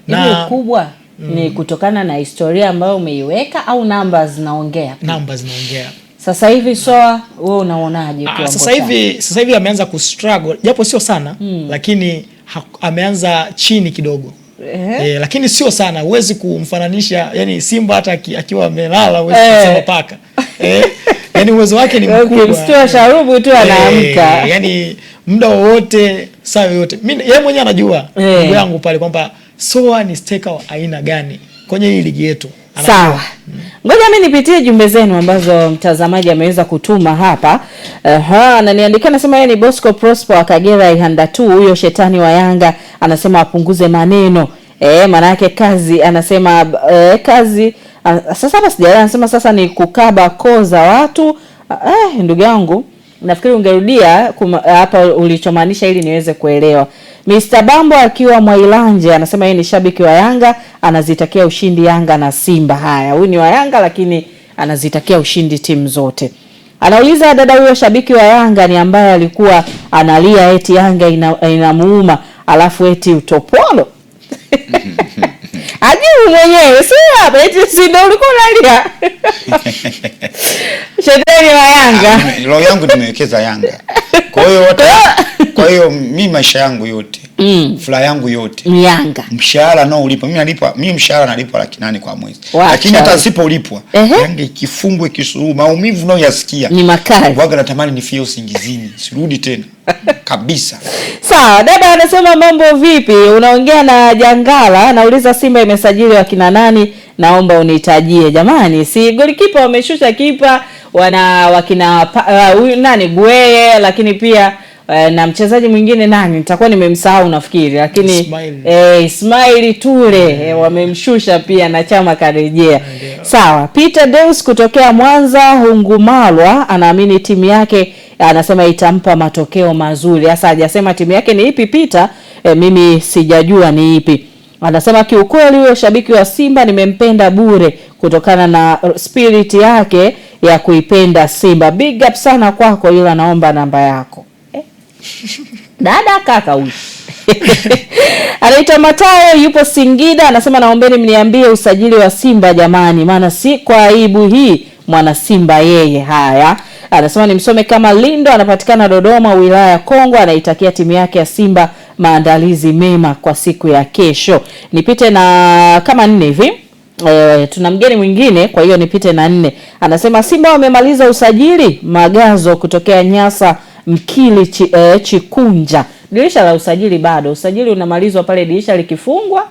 A: Na ukubwa ni kutokana na historia ambayo umeiweka au numbers zinaongea?
D: Numbers zinaongea.
A: Sasa hivi Soa wewe unaonaje kwa
D: sasa hivi ameanza kustruggle japo sio sana lakini ameanza chini kidogo. Lakini sio sana, huwezi kumfananisha yani Simba hata akiwa amelala huwezi kusema paka. Yani uwezo wake ni mkubwa.
A: Ukimstua sharubu tu anaamka.
D: Yani muda wote saa yote. Mimi yeye mwenyewe anajua ndugu yangu pale kwamba Soa ni striker wa aina gani kwenye hii ligi yetu.
A: Sawa. Ngoja mimi nipitie jumbe zenu ambazo mtazamaji ameweza kutuma hapa. Ananiandikia anasema yeye ni Bosco Prosper wa Kagera Ihanda 2, huyo shetani wa Yanga anasema apunguze maneno. Maana yake kazi anasema kazi sasa hapa sijaelewa anasema sasa ni kukaba koo za watu. Ndugu yangu nafikiri ungerudia hapa ulichomaanisha ili niweze kuelewa. Mr. Bambo akiwa Mwailanje anasema yeye ni shabiki wa Yanga, anazitakia ushindi Yanga na Simba. Haya, huyu ni wa Yanga lakini anazitakia ushindi timu zote. Anauliza dada huyo shabiki wa Yanga ni ambaye alikuwa analia eti Yanga inamuuma alafu eti utopolo. Ajibu mwenyewe, si hapa eti si ndio ulikuwa unalia. Shetani wa Yanga.
K: Roho yangu nimewekeza Yanga. Kwa hiyo mimi maisha yangu yote, furaha yangu yote
A: ni Yanga.
K: Mshahara nao ulipo, mimi mshahara nalipwa 800,000 kwa mwezi. Lakini hata sipolipwa, Yanga ikifungwe kisuru, maumivu nao yasikia
A: ni makali.
K: Waga natamani nifie usingizini, sirudi tena. Kabisa.
A: Sawa, dada anasema mambo vipi? Unaongea na Jangala, anauliza Simba imesajili wakina nani? Naomba unitajie. Jamani, si golikipa wameshusha kipa, wana wakina nani Gweye, lakini pia na mchezaji mwingine nani? Nitakuwa nimemsahau nafikiri, lakini Ismail Ture wamemshusha pia na Chama karejea. Sawa, Peter Deus kutokea Mwanza Hungumalwa anaamini timu yake anasema itampa matokeo mazuri. Sasa hajasema timu yake ni ipi Peter, mimi sijajua ni ipi. Anasema kiukweli huyo shabiki wa Simba nimempenda bure kutokana na spirit yake ya kuipenda Simba. Big up sana kwako, yule anaomba namba yako. Dada kaka huyu. Anaitwa Matayo yupo Singida, anasema naombeni mniambie usajili wa Simba jamani, maana si kwa aibu hii mwana Simba yeye. Haya, anasema nimsome kama Lindo, anapatikana Dodoma wilaya Kongwa, anaitakia timu yake ya Simba maandalizi mema kwa siku ya kesho. Nipite na kama 4 hivi. Tuna mgeni mwingine, kwa hiyo nipite na 4. Anasema Simba wamemaliza usajili. Magazo kutokea Nyasa Mkili Chikunja. Dirisha la usajili bado. Usajili unamalizwa pale dirisha likifungwa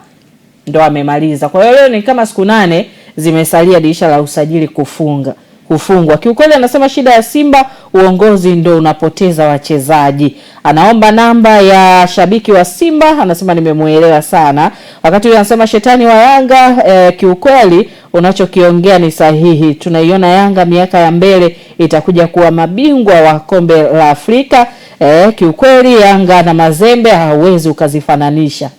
A: ndo amemaliza. Kwa hiyo leo ni kama siku 8 zimesalia dirisha la usajili kufungwa. Kiukweli anasema shida ya Simba uongozi ndo unapoteza wachezaji. Anaomba namba ya shabiki wa Simba, anasema nimemuelewa sana. Wakati huyo anasema shetani wa Yanga, kiukweli unachokiongea ni sahihi. Tunaiona Yanga miaka ya mbele itakuja kuwa mabingwa wa kombe la Afrika. Kiukweli Yanga na Mazembe hauwezi ukazifananisha.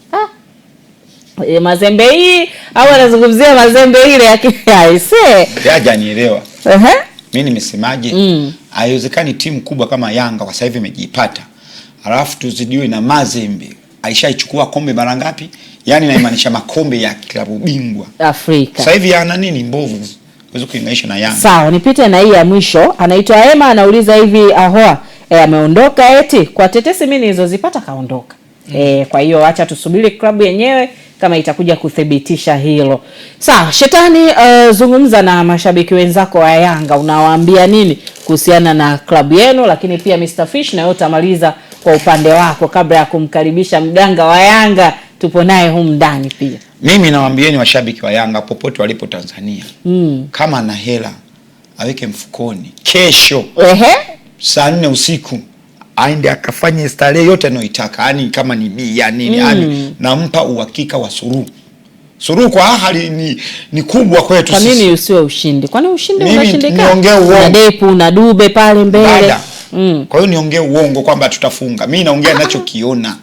A: Mazembe hii au anazungumzia Mazembe ile aise.
K: Yaja nielewa. Mimi nimesemaje? Haiwezekani timu kubwa kama Yanga kwa sasa hivi imejipata. Alafu tuzidiwe na Mazembe. Aishaichukua kombe mara ngapi? Yaani inamaanisha makombe ya klabu bingwa
A: Afrika.
K: Sasa hivi yana nini mbovu? Uweze kuinganisha na Yanga.
A: Sawa, nipite na hii ya mwisho. Anaitwa Emma, anauliza hivi ahoa ameondoka eti kwa tetesi mimi nilizozipata kaondoka. Kwa hiyo acha tusubiri klabu yenyewe kama itakuja kuthibitisha hilo. Sawa, shetani zungumza na mashabiki wenzako wa Yanga, unawaambia nini kuhusiana na klabu yenu, lakini pia Mr Fish na yote amaliza kwa upande wako kabla ya kumkaribisha mganga wa Yanga tupo naye humu ndani pia.
K: Mimi nawaambieni washabiki wa Yanga popote walipo Tanzania, kama ana hela aweke mfukoni. Kesho saa 4 usiku aende akafanye starehe yote anayoitaka. Yaani kama ni bia nini, yani nampa uhakika wa suru. Suru kwa hali ni kubwa kwetu
A: sisi. Kwa nini usiwe ushindi? Kwani ushindi unashindika?
K: Niongee uongo.
A: Na Depu na Dube pale mbele.
K: Kwa hiyo niongee uongo kwamba tutafunga. Mimi naongea ninachokiona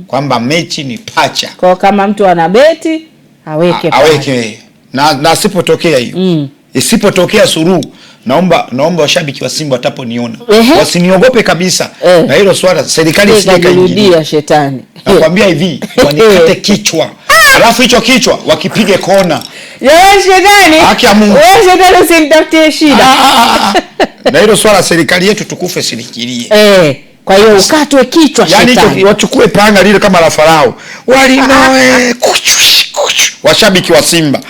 K: kwamba mechi ni pacha.
A: Kwa kama mtu ana beti aweke
K: na asipotokea hiyo. Isipotokea suru, naomba washabiki wa Simba wataponiona wasiniogope kabisa. Na hilo swala serikali
A: isijekaingilia shetani.
K: Nakwambia hivi, wanikate kichwa. Alafu hicho kichwa wakipige kona.
A: Wewe shetani.
K: Haki ya Mungu.
A: Wewe shetani usinitafutie shida.
K: Na hilo swala serikali yetu tukufe sirikirie.
A: Kwa hiyo ukatwe kichwa shetani.
K: Yaani wachukue panga lile kama la Farao. Walinoe washabiki wa Simba.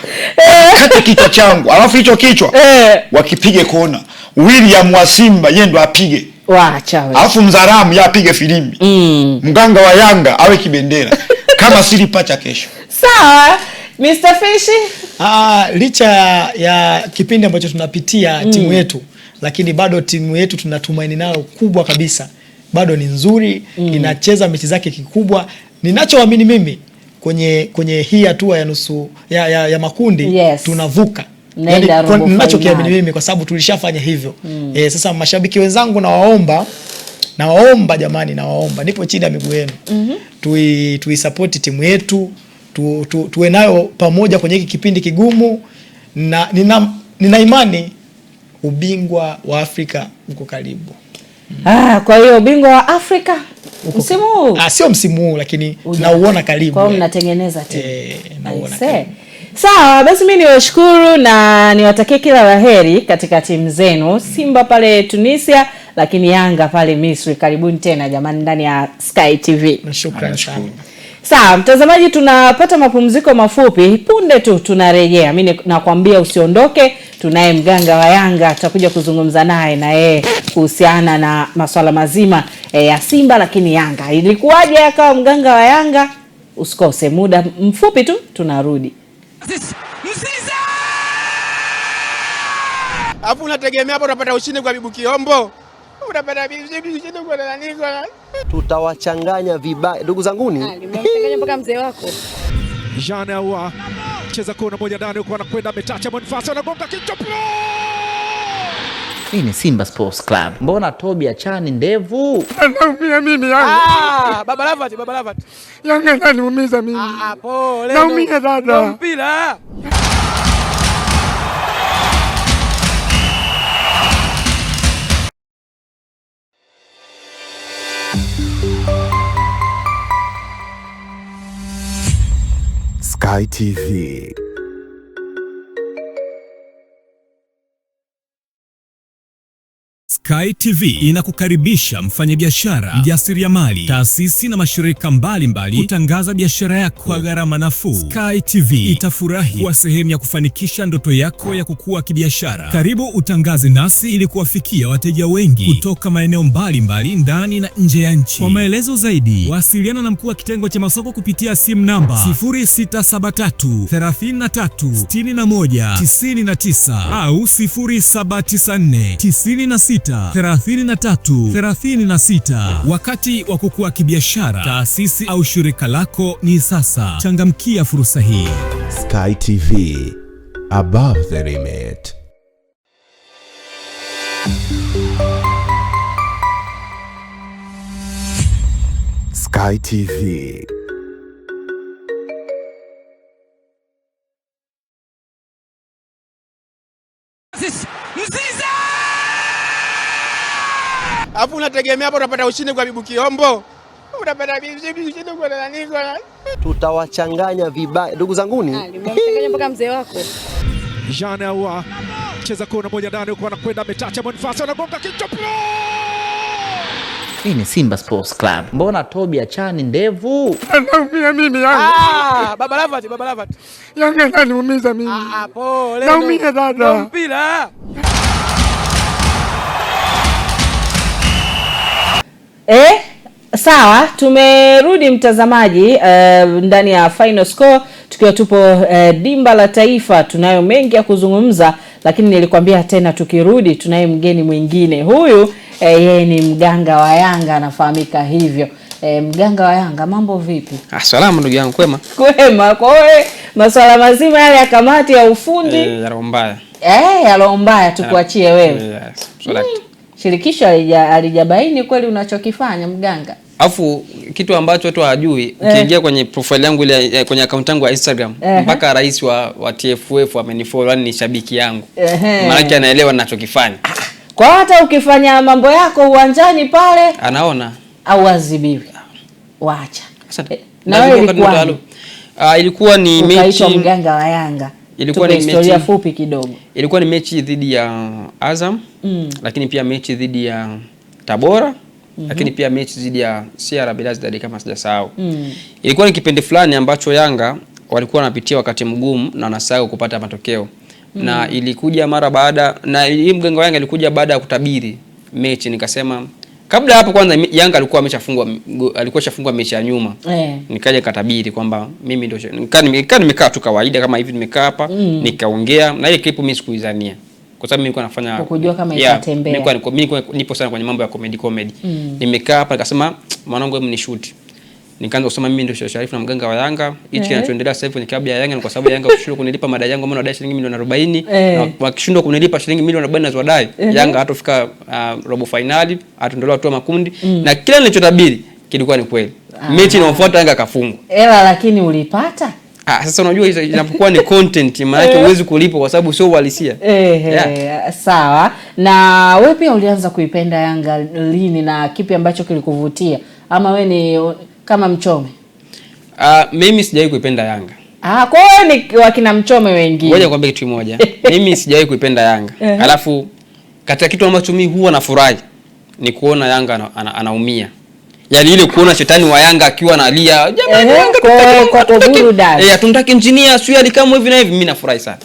K: Kate kichwa changu. Alafu hicho kichwa wakipige kona. William wa Simba yeye ndo apige.
A: Waacha wewe.
K: Alafu Mzaramu yeye apige filimbi. Mganga wa Yanga awe kibendera. Kama siri pacha kesho.
A: Sawa. Mr Fish.
D: Licha ya kipindi ambacho tunapitia timu yetu, lakini bado timu yetu tunatumaini nayo kubwa kabisa. Bado ni nzuri, inacheza mechi zake kikubwa. Ninachoamini mimi kwenye hii hatua ya nusu ya makundi tunavuka. Ninachokiamini mimi kwa sababu tulishafanya hivyo. Sasa mashabiki wenzangu nawaomba jamani, nawaomba nipo chini ya miguu yenu. Tuisupport timu yetu, tuwe nayo pamoja kwenye hiki kipindi kigumu, na nina imani ubingwa wa Afrika uko karibu.
A: Kwa hiyo ubingwa wa Afrika msimu huu?
D: Sio msimu huu, lakini nauona karibu.
A: Kwa hiyo mnatengeneza timu. Nauona karibu. Sawa, basi mimi niwashukuru na niwatakie kila laheri katika timu zenu. Simba pale Tunisia, lakini Yanga pale Misri. Karibuni tena jamani ndani ya Sky TV.
D: Shukrani sana.
A: Sawa, mtazamaji, tunapata mapumziko mafupi. Punde tu tunarejea. Mimi nakwambia usiondoke. Tunaye mganga wa Yanga, tutakuja kuzungumza naye na yeye kuhusiana na masuala mazima ya Simba lakini Yanga. Ilikuwaje akawa mganga wa Yanga? Usikose, muda mfupi tu tunarudi.
L: Mzize! Hapo unategemea hapo unapata ushindi kwa Bibu Kiombo. Unapata ushindi kwa nani?
E: Tutawachanganya vibaya ndugu zanguni.
F: Nimemchanganya mpaka mzee wako.
G: Jean Ahoua cheza kona moja ndani huko anakwenda ametacha Boniface anagonga kichwa.
H: Hii ni Simba Sports Club. Mbona Tobi achani ndevu?
L: Naumia mimi Yanga. Baba Lavat. Yanga ananiumiza mimi. Pole. Naumia dada. Mpira.
I: Sky TV.
M: Sky TV inakukaribisha mfanyabiashara, mjasiriamali, taasisi na mashirika mbalimbali kutangaza biashara yako kwa gharama nafuu. Sky TV itafurahi kuwa sehemu ya kufanikisha ndoto yako ya kukua kibiashara. Karibu utangaze nasi ili kuwafikia wateja wengi kutoka maeneo mbalimbali ndani na nje ya nchi. Kwa maelezo zaidi, wasiliana na mkuu wa kitengo cha masoko kupitia simu namba 0673 33 61 99 au 0794 96 3336. Wakati wa kukua kibiashara, taasisi au shirika lako ni sasa. Changamkia fursa hii.
I: Sky TV, above the limit. Sky TV.
L: Mzize! Hapo unategemea hapo unapata ushindi kwa Bibu Kiombo. Unapata ushindi kwa nani?
E: Tutawachanganya vibaya ndugu zanguni.
F: Nimemchanganya mpaka mzee wako.
G: Jean Ahoua cheza kona moja ndani huko anakwenda ametacha Boniface anagonga kichwa.
H: Hii ni Simba Sports Club. Mbona Tobi achani ndevu?
L: Naumia mimi Yanga. Baba Lavat. Yanga ananiumiza mimi. Pole. Naumia dada. Mpira.
A: Sawa, tumerudi mtazamaji ndani ya Final Score tukiwa tupo dimba la taifa. Tunayo mengi ya kuzungumza, lakini nilikwambia tena tukirudi tunaye mgeni mwingine. Huyu yeye ni mganga wa Yanga, anafahamika hivyo. Mganga wa Yanga, mambo vipi?
N: Salama ndugu yangu, kwema.
A: Kwa hiyo masuala mazima yale ya kamati ya ufundi
N: ya roho mbaya.
A: Ya roho mbaya tukuachie wewe. Shirikisho alijabaini kweli unachokifanya mganga.
N: Alafu kitu ambacho watu hawajui, ukiingia kwenye profile yangu ile kwenye account yangu ya Instagram, mpaka rais wa TFF amenifollow, yani ni shabiki yangu. Maana yake anaelewa ninachokifanya.
A: Kwa hata ukifanya mambo yako uwanjani pale
N: anaona
A: au adhibiwi. Waacha.
N: Na wewe ilikuwa ni mechi
A: mganga wa Yanga.
N: Ilikuwa ni
A: historia fupi kidogo.
N: Ilikuwa ni mechi dhidi ya Azam, lakini pia mechi dhidi ya Tabora, lakini pia mechi dhidi ya CR Belouizdad kama sijasahau. Ilikuwa ni kipindi fulani ambacho Yanga walikuwa wanapitia wakati mgumu na wanasahau kupata matokeo. Na ilikuja mara baada, na hii mganga wa Yanga ilikuja baada ya kutabiri mechi. Nikasema kabla hapo kwanza Yanga alikuwa ameshafungwa mechi ya nyuma. Nikaja katabiri kwamba mimi ndio nimekaa tu kawaida kama hivi nimekaa hapa nikaongea na ile clip mimi sikuizania. Kwa sababu mimi nilikuwa nafanya
A: kujua kama itatembea.
N: Mimi nipo sana kwenye mambo ya comedy. Nimekaa hapa nikasema mwanangu hebu ni shoot. Nikaanza kusema mimi ndio Sharifu na mganga wa Yanga. Hichi kinachoendelea sasa hivi kwenye klabu ya Yanga ni kwa sababu Yanga kushindwa kunilipa madai yangu ambao nadai shilingi milioni 40 na wakishindwa kunilipa shilingi milioni 40 nazodai Yanga hatofika robo finali, ataondolewa tu makundi na kila nilichotabiri kilikuwa ni kweli. Mechi inayofuata Yanga kafungwa.
A: Lakini ulipata?
N: Sasa unajua hizo inapokuwa ni content maana yake huwezi kulipa kwa sababu sio uhalisia.
A: Sawa. Na wewe pia ulianza kuipenda Yanga lini na kipi ambacho kilikuvutia? Ama wewe ni kama Mchome?
N: Mimi sijawahi kuipenda Yanga.
A: Kwa hiyo ni wakina Mchome wengine.
N: Ngoja nikwambie kitu kimoja. Mimi sijawahi kuipenda Yanga. Alafu katika kitu ambacho mimi huwa nafurahi ni kuona Yanga anaumia. Yaani ile kuona shetani wa Yanga akiwa analia, jamani Yanga
A: kwa burudani.
N: Hatumtaki engineer sio alikamo hivi na hivi, mimi nafurahi sana.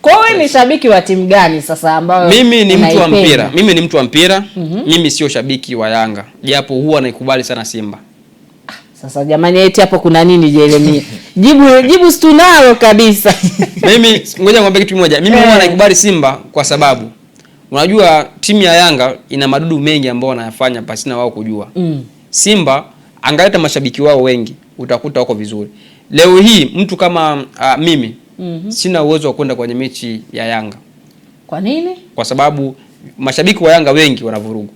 A: Kwa hiyo ni shabiki wa timu gani sasa ambao?
N: Mimi ni mtu wa mpira. Mimi ni mtu wa mpira. Mimi sio shabiki wa Yanga. Japo huwa naikubali sana Simba.
A: Sasa jamani, eti hapo kuna nini Jeremia? Jibu tunalo kabisa.
N: Mimi ngoja nikwambie kitu kimoja. Mimi huwa naikubali Simba kwa sababu unajua timu ya Yanga ina madudu mengi ambao wanayafanya pasina wao kujua. Simba angaleta mashabiki wao wengi, utakuta wako vizuri. Leo hii mtu kama mimi sina uwezo wa kwenda kwenye mechi ya Yanga.
A: Kwa nini?
N: Kwa sababu mashabiki wa Yanga wengi wanavurugu.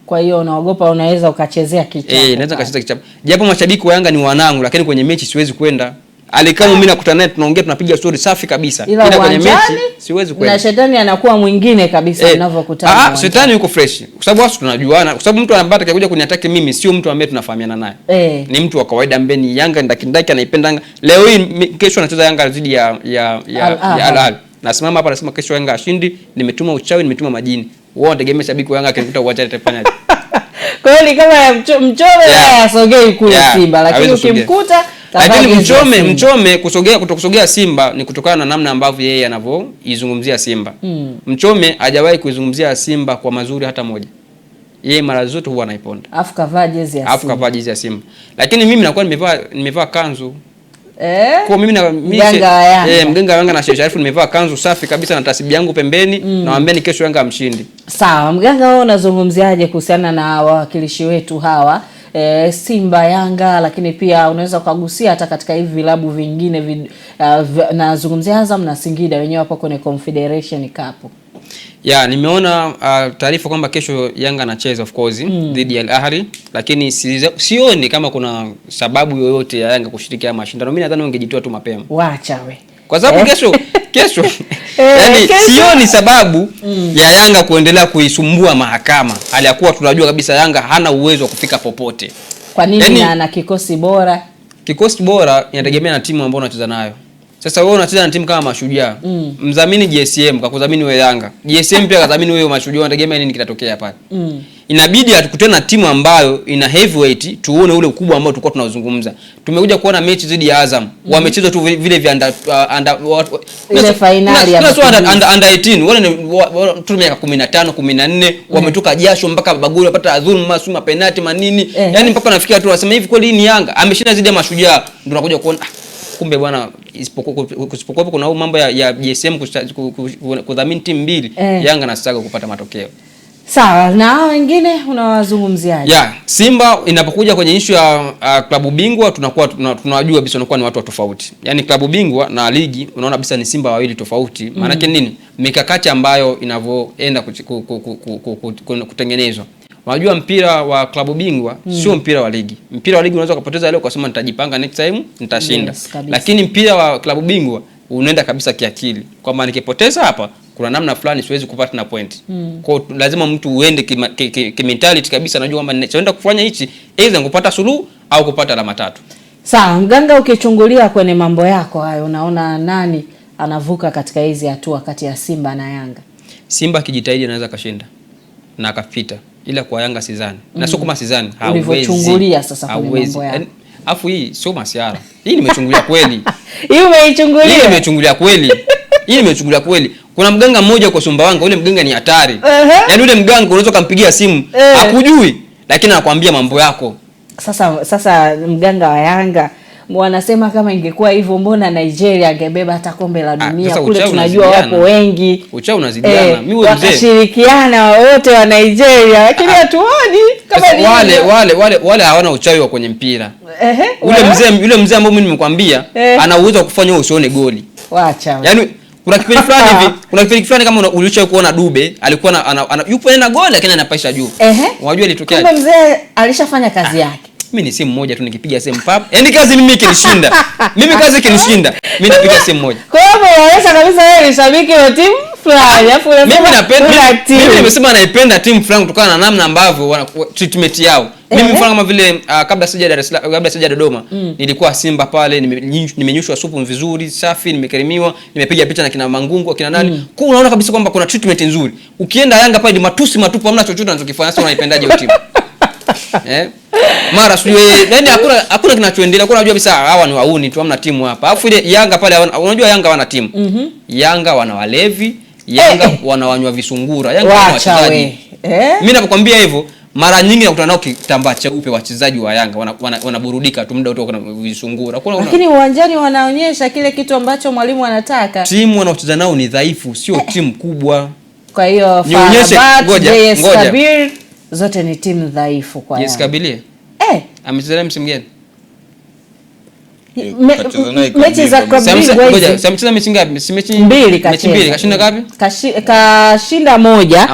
A: Kwa hiyo unaogopa unaweza ukachezea kichapa.
N: Naweza kachezea kichapa. Japo mashabiki wa Yanga ni wanangu, lakini kwenye mechi siwezi kwenda. Alikama mimi nakutana naye tunaongea tunapiga story safi kabisa.
A: Ila
N: kwenye mechi siwezi kwenda.
A: Na shetani anakuwa mwingine kabisa unavyokutana.
N: Shetani yuko fresh. Kwa sababu watu tunajuana. Kwa sababu mtu anabata kakuja kuniattack mimi sio mtu ambaye tunafahamiana naye. Ni mtu wa kawaida ambaye ni Yanga ndaki anaipenda Yanga. Leo hii kesho anacheza Yanga dhidi ya Al-Ahly. Nasimama hapa nasema kesho Yanga ashindi, nimetuma uchawi, nimetuma majini. Wao wategemea shabiki wa Yanga akikuta uacha atafanyaje?
A: Kwa hiyo kama Mchome asogei kule Simba, lakini ukimkuta
N: lakini Mchome kutokusogea Simba ni kutokana na namna ambavyo yeye anavyoizungumzia Simba. Mchome hajawahi kuizungumzia Simba kwa mazuri hata moja. Yeye mara zote huwa anaiponda.
A: Afu kavaa jezi
N: ya Simba. Lakini mimi nakuwa nimevaa kanzu. Kwa mimi mganga wa Yanga na Sheikh Sharifu nimevaa kanzu safi kabisa na tasibi yangu pembeni na waambeni kesho Yanga mshindi.
A: Sawa, mganga wewe unazungumziaje kuhusiana na wawakilishi wetu hawa? Simba, Yanga, lakini pia unaweza kugusia hata katika hivi vilabu vingine nazungumzia Azam na Singida wenyewe hapo kwenye Confederation Cup.
N: Nimeona taarifa kwamba kesho Yanga anacheza of course dhidi ya Al-Ahly, lakini sioni kama kuna sababu yoyote ya Yanga kushiriki haya mashindano. Mimi nadhani wangejitoa tu mapema.
A: Wacha we.
N: Kwa sababu kesho yani sioni sababu ya Yanga kuendelea kuisumbua mahakama. Aliyakuwa tunajua kabisa Yanga hana uwezo wa kufika popote.
A: Kwa nini ana kikosi bora?
N: Kikosi bora inategemea na timu ambayo unacheza nayo. Sasa wewe unacheza na timu kama Mashujaa. Mdhamini GSM kakudhamini wewe Yanga. GSM pia kadhamini wewe Mashujaa, unategemea nini kitatokea pale? Inabidi atukutane na timu ambayo ina heavyweight tuone ule ukubwa ambao tulikuwa tunazungumza. Tumekuja kuona mechi dhidi ya Azam. Wamecheza tu vile vya
A: ile finali ya
N: under 18. Wale tu miaka 15, 14 wametoka jasho mpaka baguli wapata adhuluma, suma penalty manini. Yaani mpaka nafikia tu wasema hivi kweli ni Yanga ameshinda dhidi ya Mashujaa. Ndio tunakuja kuona kumbe bwana isipokuwa kuna mambo ya GSM kudhamini timu mbili, Yanga nasaga kupata matokeo.
A: Sawa, na wengine unawazungumziaje?
N: Simba inapokuja kwenye issue ya klabu bingwa tunakuwa tunajua kabisa wanakuwa ni watu tofauti. Yaani klabu bingwa na ligi unaona kabisa ni Simba wawili tofauti. Maana yake nini? Mikakati ambayo inavyoenda kutengenezwa. Unajua mpira wa klabu bingwa sio mpira wa ligi. Mpira wa ligi unaweza kupoteza leo kwa sababu nitajipanga next time nitashinda. Lakini mpira wa klabu bingwa unaenda kabisa kiakili. Kwamba nikipoteza hapa kuna namna fulani siwezi kupata na point. Kwa lazima mtu uende mentality kabisa, najua kwamba ninachoenda kufanya hichi aidha kupata suluhu au kupata alama tatu.
A: Sawa, mganga ukichungulia kwenye mambo yako hayo unaona nani anavuka katika hizi hatua kati ya Simba na Yanga?
N: Simba kijitahidi anaweza kashinda na akapita. Ila kwa Yanga sidhani. Na sio kama sidhani, hauwezi.
A: Ulivyochungulia sasa kwenye mambo yako.
N: Afu hii sio masiara. Hii nimechungulia kweli.
A: Hii umeichungulia?
N: Hii nimechungulia kweli. Hii nimechungulia kweli. Kuna mganga mmoja kwa Sumbawanga, ule mganga ni hatari. Yaani ule mganga unaweza kumpigia simu, hakujui, lakini anakuambia mambo yako.
A: Sasa mganga wa Yanga wanasema kama ingekuwa hivyo mbona Nigeria angebeba hata kombe la dunia kule, tunajua wapo wengi.
N: Uchao unazidiana. Mimi wewe mzee.
A: Wakashirikiana wote wa Nigeria lakini hatuoni kama ni
N: wale hawana uchawi wa kwenye mpira. Yule mzee ambaye mimi nimekwambia ana uwezo wa kufanya wewe usione goli.
A: Wacha.
N: Yaani kuna kipindi fulani hivi, kuna kipindi fulani kama ulishawahi kuona Dube alikuwa yupo na goli lakini anapaisha juu. Unajua ilitokea.
A: Kumbe mzee alishafanya kazi yake.
N: mimi ni simu moja tu, nikipiga simu pap, yani kazi mimi ikinishinda mimi napiga simu moja.
A: Kwa hiyo unaweza kabisa wewe ni shabiki wa timu fulani, alafu
N: mimi nimesema naipenda timu fulani kutokana na namna ambavyo treatment yao. Mimi mfano kama vile kabla sija Dodoma nilikuwa Simba pale, nimenyushwa supu vizuri safi, nimekarimiwa, nimepiga picha na kina Mangungu kina nani. Kwa unaona kabisa kwamba kuna treatment nzuri. Ukienda Yanga pale ni matusi matupu, hamna chochote anachokifanya. Sasa unaipendaje hiyo timu? Mara sio yani hakuna kinachoendelea. Kwa unajua bisa hawa ni wauni tu, hamna timu hapa. Alafu ile Yanga pale unajua Yanga wana timu. Yanga wana walevi, Yanga wanawanywa visungura, Yanga wana wachezaji. Mimi nakwambia hivyo, mara nyingi nakutana nao kitambaa cheupe wachezaji wa Yanga wanaburudika tu muda wote kuna visungura.
A: Lakini uwanjani wanaonyesha kile kitu ambacho mwalimu anataka.
N: Timu wanaocheza nao ni dhaifu, sio timu kubwa.
A: Kwa hiyo JS Kabir zote ni timu dhaifu kwa Yanga.
N: JS Kabir amecheza msimu gani?
A: Mechi za Kabir
N: samecheza mechi ngapi? Mechi
A: mbili.
N: Kashinda ngapi?
A: Kashinda moja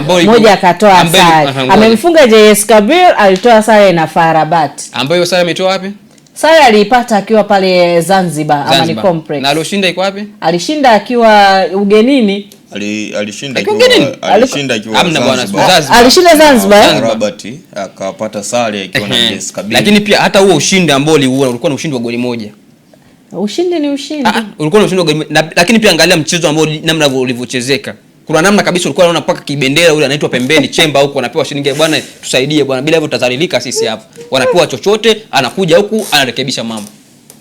A: akatoa sare. Amemfunga JS Kabir, alitoa sare na FAR Rabat.
N: Ambayo sare ametoa wapi?
A: Sare aliipata akiwa pale Zanzibar Amani Complex.
N: Na aloshinda iko wapi?
A: Alishinda akiwa ugenini.
C: Alishinda akiwa
A: alishinda Zanzibar
C: Rabat, akapata sare akiwa na JS Kabir.
N: Lakini pia hata huo ushindi ambao ulikuwa ni ushindi wa goli moja.
A: Ushindi ni ushindi.
N: Ulikuwa ni ushindi wa goli, lakini pia angalia mchezo ambao namna ulivyochezeka. Kuna namna kabisa ulikuwa unaona mpaka kibendera yule anaitwa pembeni Chemba huko anapewa shilingi, bwana tusaidie bwana, bila hivyo tutazalilika sisi hapa. Wanapewa chochote, anakuja huku anarekebisha mambo.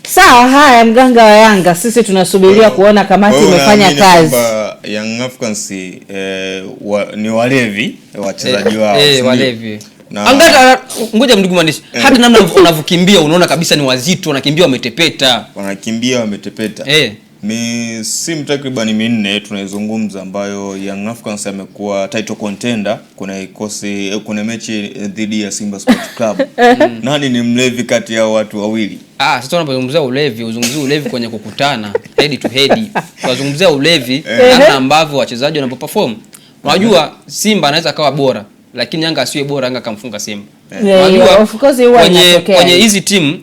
A: Sawa, haya mganga wa Yanga, sisi tunasubiria kuona kamati imefanya kazi.
C: Young Africans ni walevi wachezaji wao.
N: Walevi. Angalia ngoja mndugu mwandishi, hata namna unavyokimbia unaona kabisa ni wazito, wanakimbia wametepeta. Misimu takriban 4 tunaizungumza ambayo Young Africans amekuwa title contender. Kuna mechi dhidi ya Simba Sports Club. Nani ni mlevi kati ya watu wawili? Sasa unapozungumzia ulevi, uzungumzie ulevi kwenye kukutana head to head. Tunazungumzia ulevi namna ambavyo wachezaji wanapoperform. Unajua Simba anaweza kawa bora, lakini Yanga asiwe bora, Yanga kamfunga Simba.
A: Of course huwa inatokea.
N: Kwenye hizi timu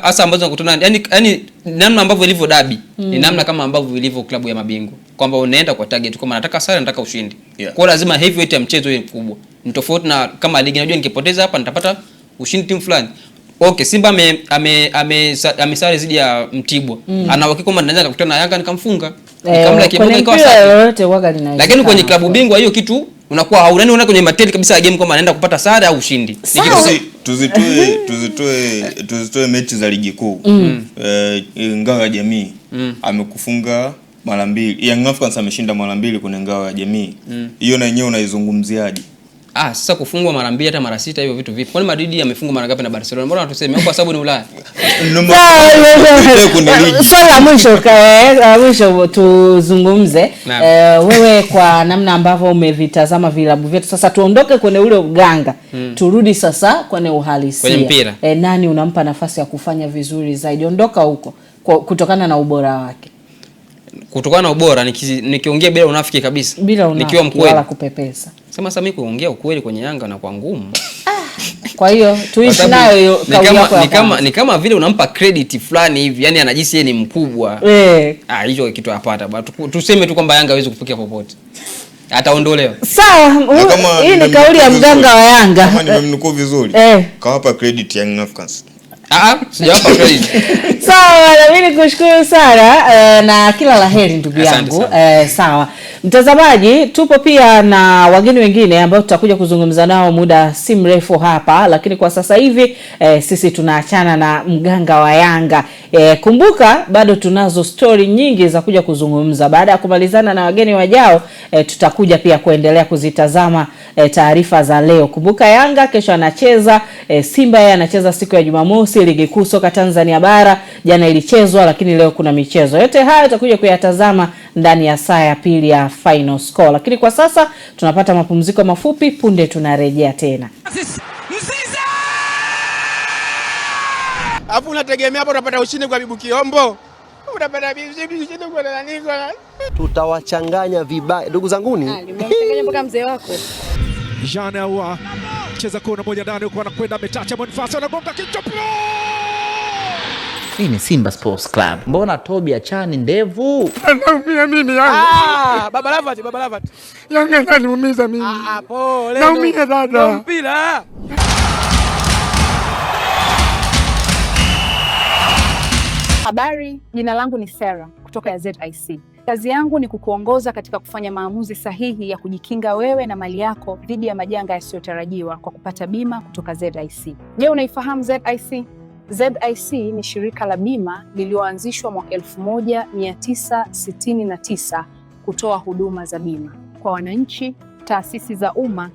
N: hasa ambazo nakutana, yani namna ambavyo ilivyo dabi ni namna kama ambavyo ilivyo klabu ya mabingwa, kwamba unaenda kwa target, kama nataka sare, nataka ushindi. Kwa lazima heavyweight ya mchezo iwe mkubwa. Ni tofauti na kama ligi, najua nikipoteza hapa nitapata ushindi timu fulani. Okay, Simba amesare zidi ya Mtibwa. Anawaki kwamba naweza kukutana na Yanga nikamfunga. Nikamla kiboga ikawa safi. Lakini kwenye klabu bingwa hiyo kitu unakuwa haunani, unaona kwenye mateli kabisa ya game kwamba anaenda kupata sare au ushindi.
C: Tuzitoe mechi za ligi kuu. Ngao ya Jamii amekufunga mara 2. Young Africans ameshinda mara 2 kwenye Ngao ya Jamii. Hiyo na yenyewe unaizungumziaje?
N: Sasa kufungwa mara 2 hata mara 6 hivyo vitu vipi? Kwani Madrid amefungwa mara ngapi na Barcelona? Mbona tuseme kwa sababu ni Ulaya?
A: Swala mwisho tuzungumze. Wewe kwa namna ambavyo umevitazama vilabu vyetu, sasa tuondoke kwenye ule uganga. Turudi sasa kwenye uhalisia.
N: Kwenye mpira.
A: Nani unampa nafasi ya kufanya vizuri zaidi? Ondoka huko kutokana na ubora wake.
N: Kutokana na ubora nikiongea bila unafiki kabisa.
A: Nikiwa mkweli wala kupepesa.
N: Sema sasa mimi kuongea ukweli kwenye Yanga na kwa ngumu.
A: Kwa hiyo tuishi nayo kauli yako.
N: Ni kama vile unampa credit fulani hivi, yani anajisi yeye ni mkubwa. Hicho kitu hapata. Tuseme tu kwamba Yanga hawezi kufikia popote. Ataondolewa.
A: Sawa, hii ni kauli ya mganga wa Yanga.
C: Kama nimemnukuu vizuri. Kawapa credit Young Africans.
N: Sijawapa credit.
A: Sawa, mimi nikushukuru sana na kila laheri ndugu yangu. Sawa. Mtazamaji, tupo pia na wageni wengine ambao tutakuja kuzungumza nao muda si mrefu hapa, lakini kwa sasa hivi sisi tunaachana na mganga wa Yanga. Kumbuka bado tunazo story nyingi za kuja kuzungumza. Baada ya kumalizana na wageni wajao, tutakuja pia kuendelea kuzitazama taarifa za leo. Kumbuka Yanga kesho anacheza, Simba yeye anacheza siku ya Jumamosi ligi kuu soka Tanzania bara. Jana ilichezwa lakini leo kuna michezo. Yote haya tutakuja kuyatazama ndani ya saa ya pili ya Final Score. Lakini kwa sasa tunapata mapumziko mafupi, punde tunarejea tena.
L: Alafu unategemea hapo utapata ushindi kwa Bibu Kiombo? Utapata ushindi kwa nani?
E: Tutawachanganya vibaya ndugu zanguni.
F: Nimemchanganya mpaka mzee wako.
G: Jean Ahoua cheza kona moja ndani huko, anakwenda ametacha Boniface, anagonga kichwa.
H: Hii ni Simba Sports Club. Mbona Tobi achani ndevu?
L: Naumia mimi Yanga.
O: Baba Lavat.
L: Yanga inaniumiza mimi.
O: Pole.
L: Naumia dada.
O: Mpira.
F: Habari, jina langu ni Sarah kutoka ya ZIC. Kazi yangu ni kukuongoza katika kufanya maamuzi sahihi ya kujikinga wewe na mali yako dhidi ya majanga yasiyotarajiwa kwa kupata bima kutoka ZIC. Je, unaifahamu ZIC? ZIC ni shirika la bima lililoanzishwa mwaka 1969 kutoa huduma za bima kwa wananchi, taasisi za umma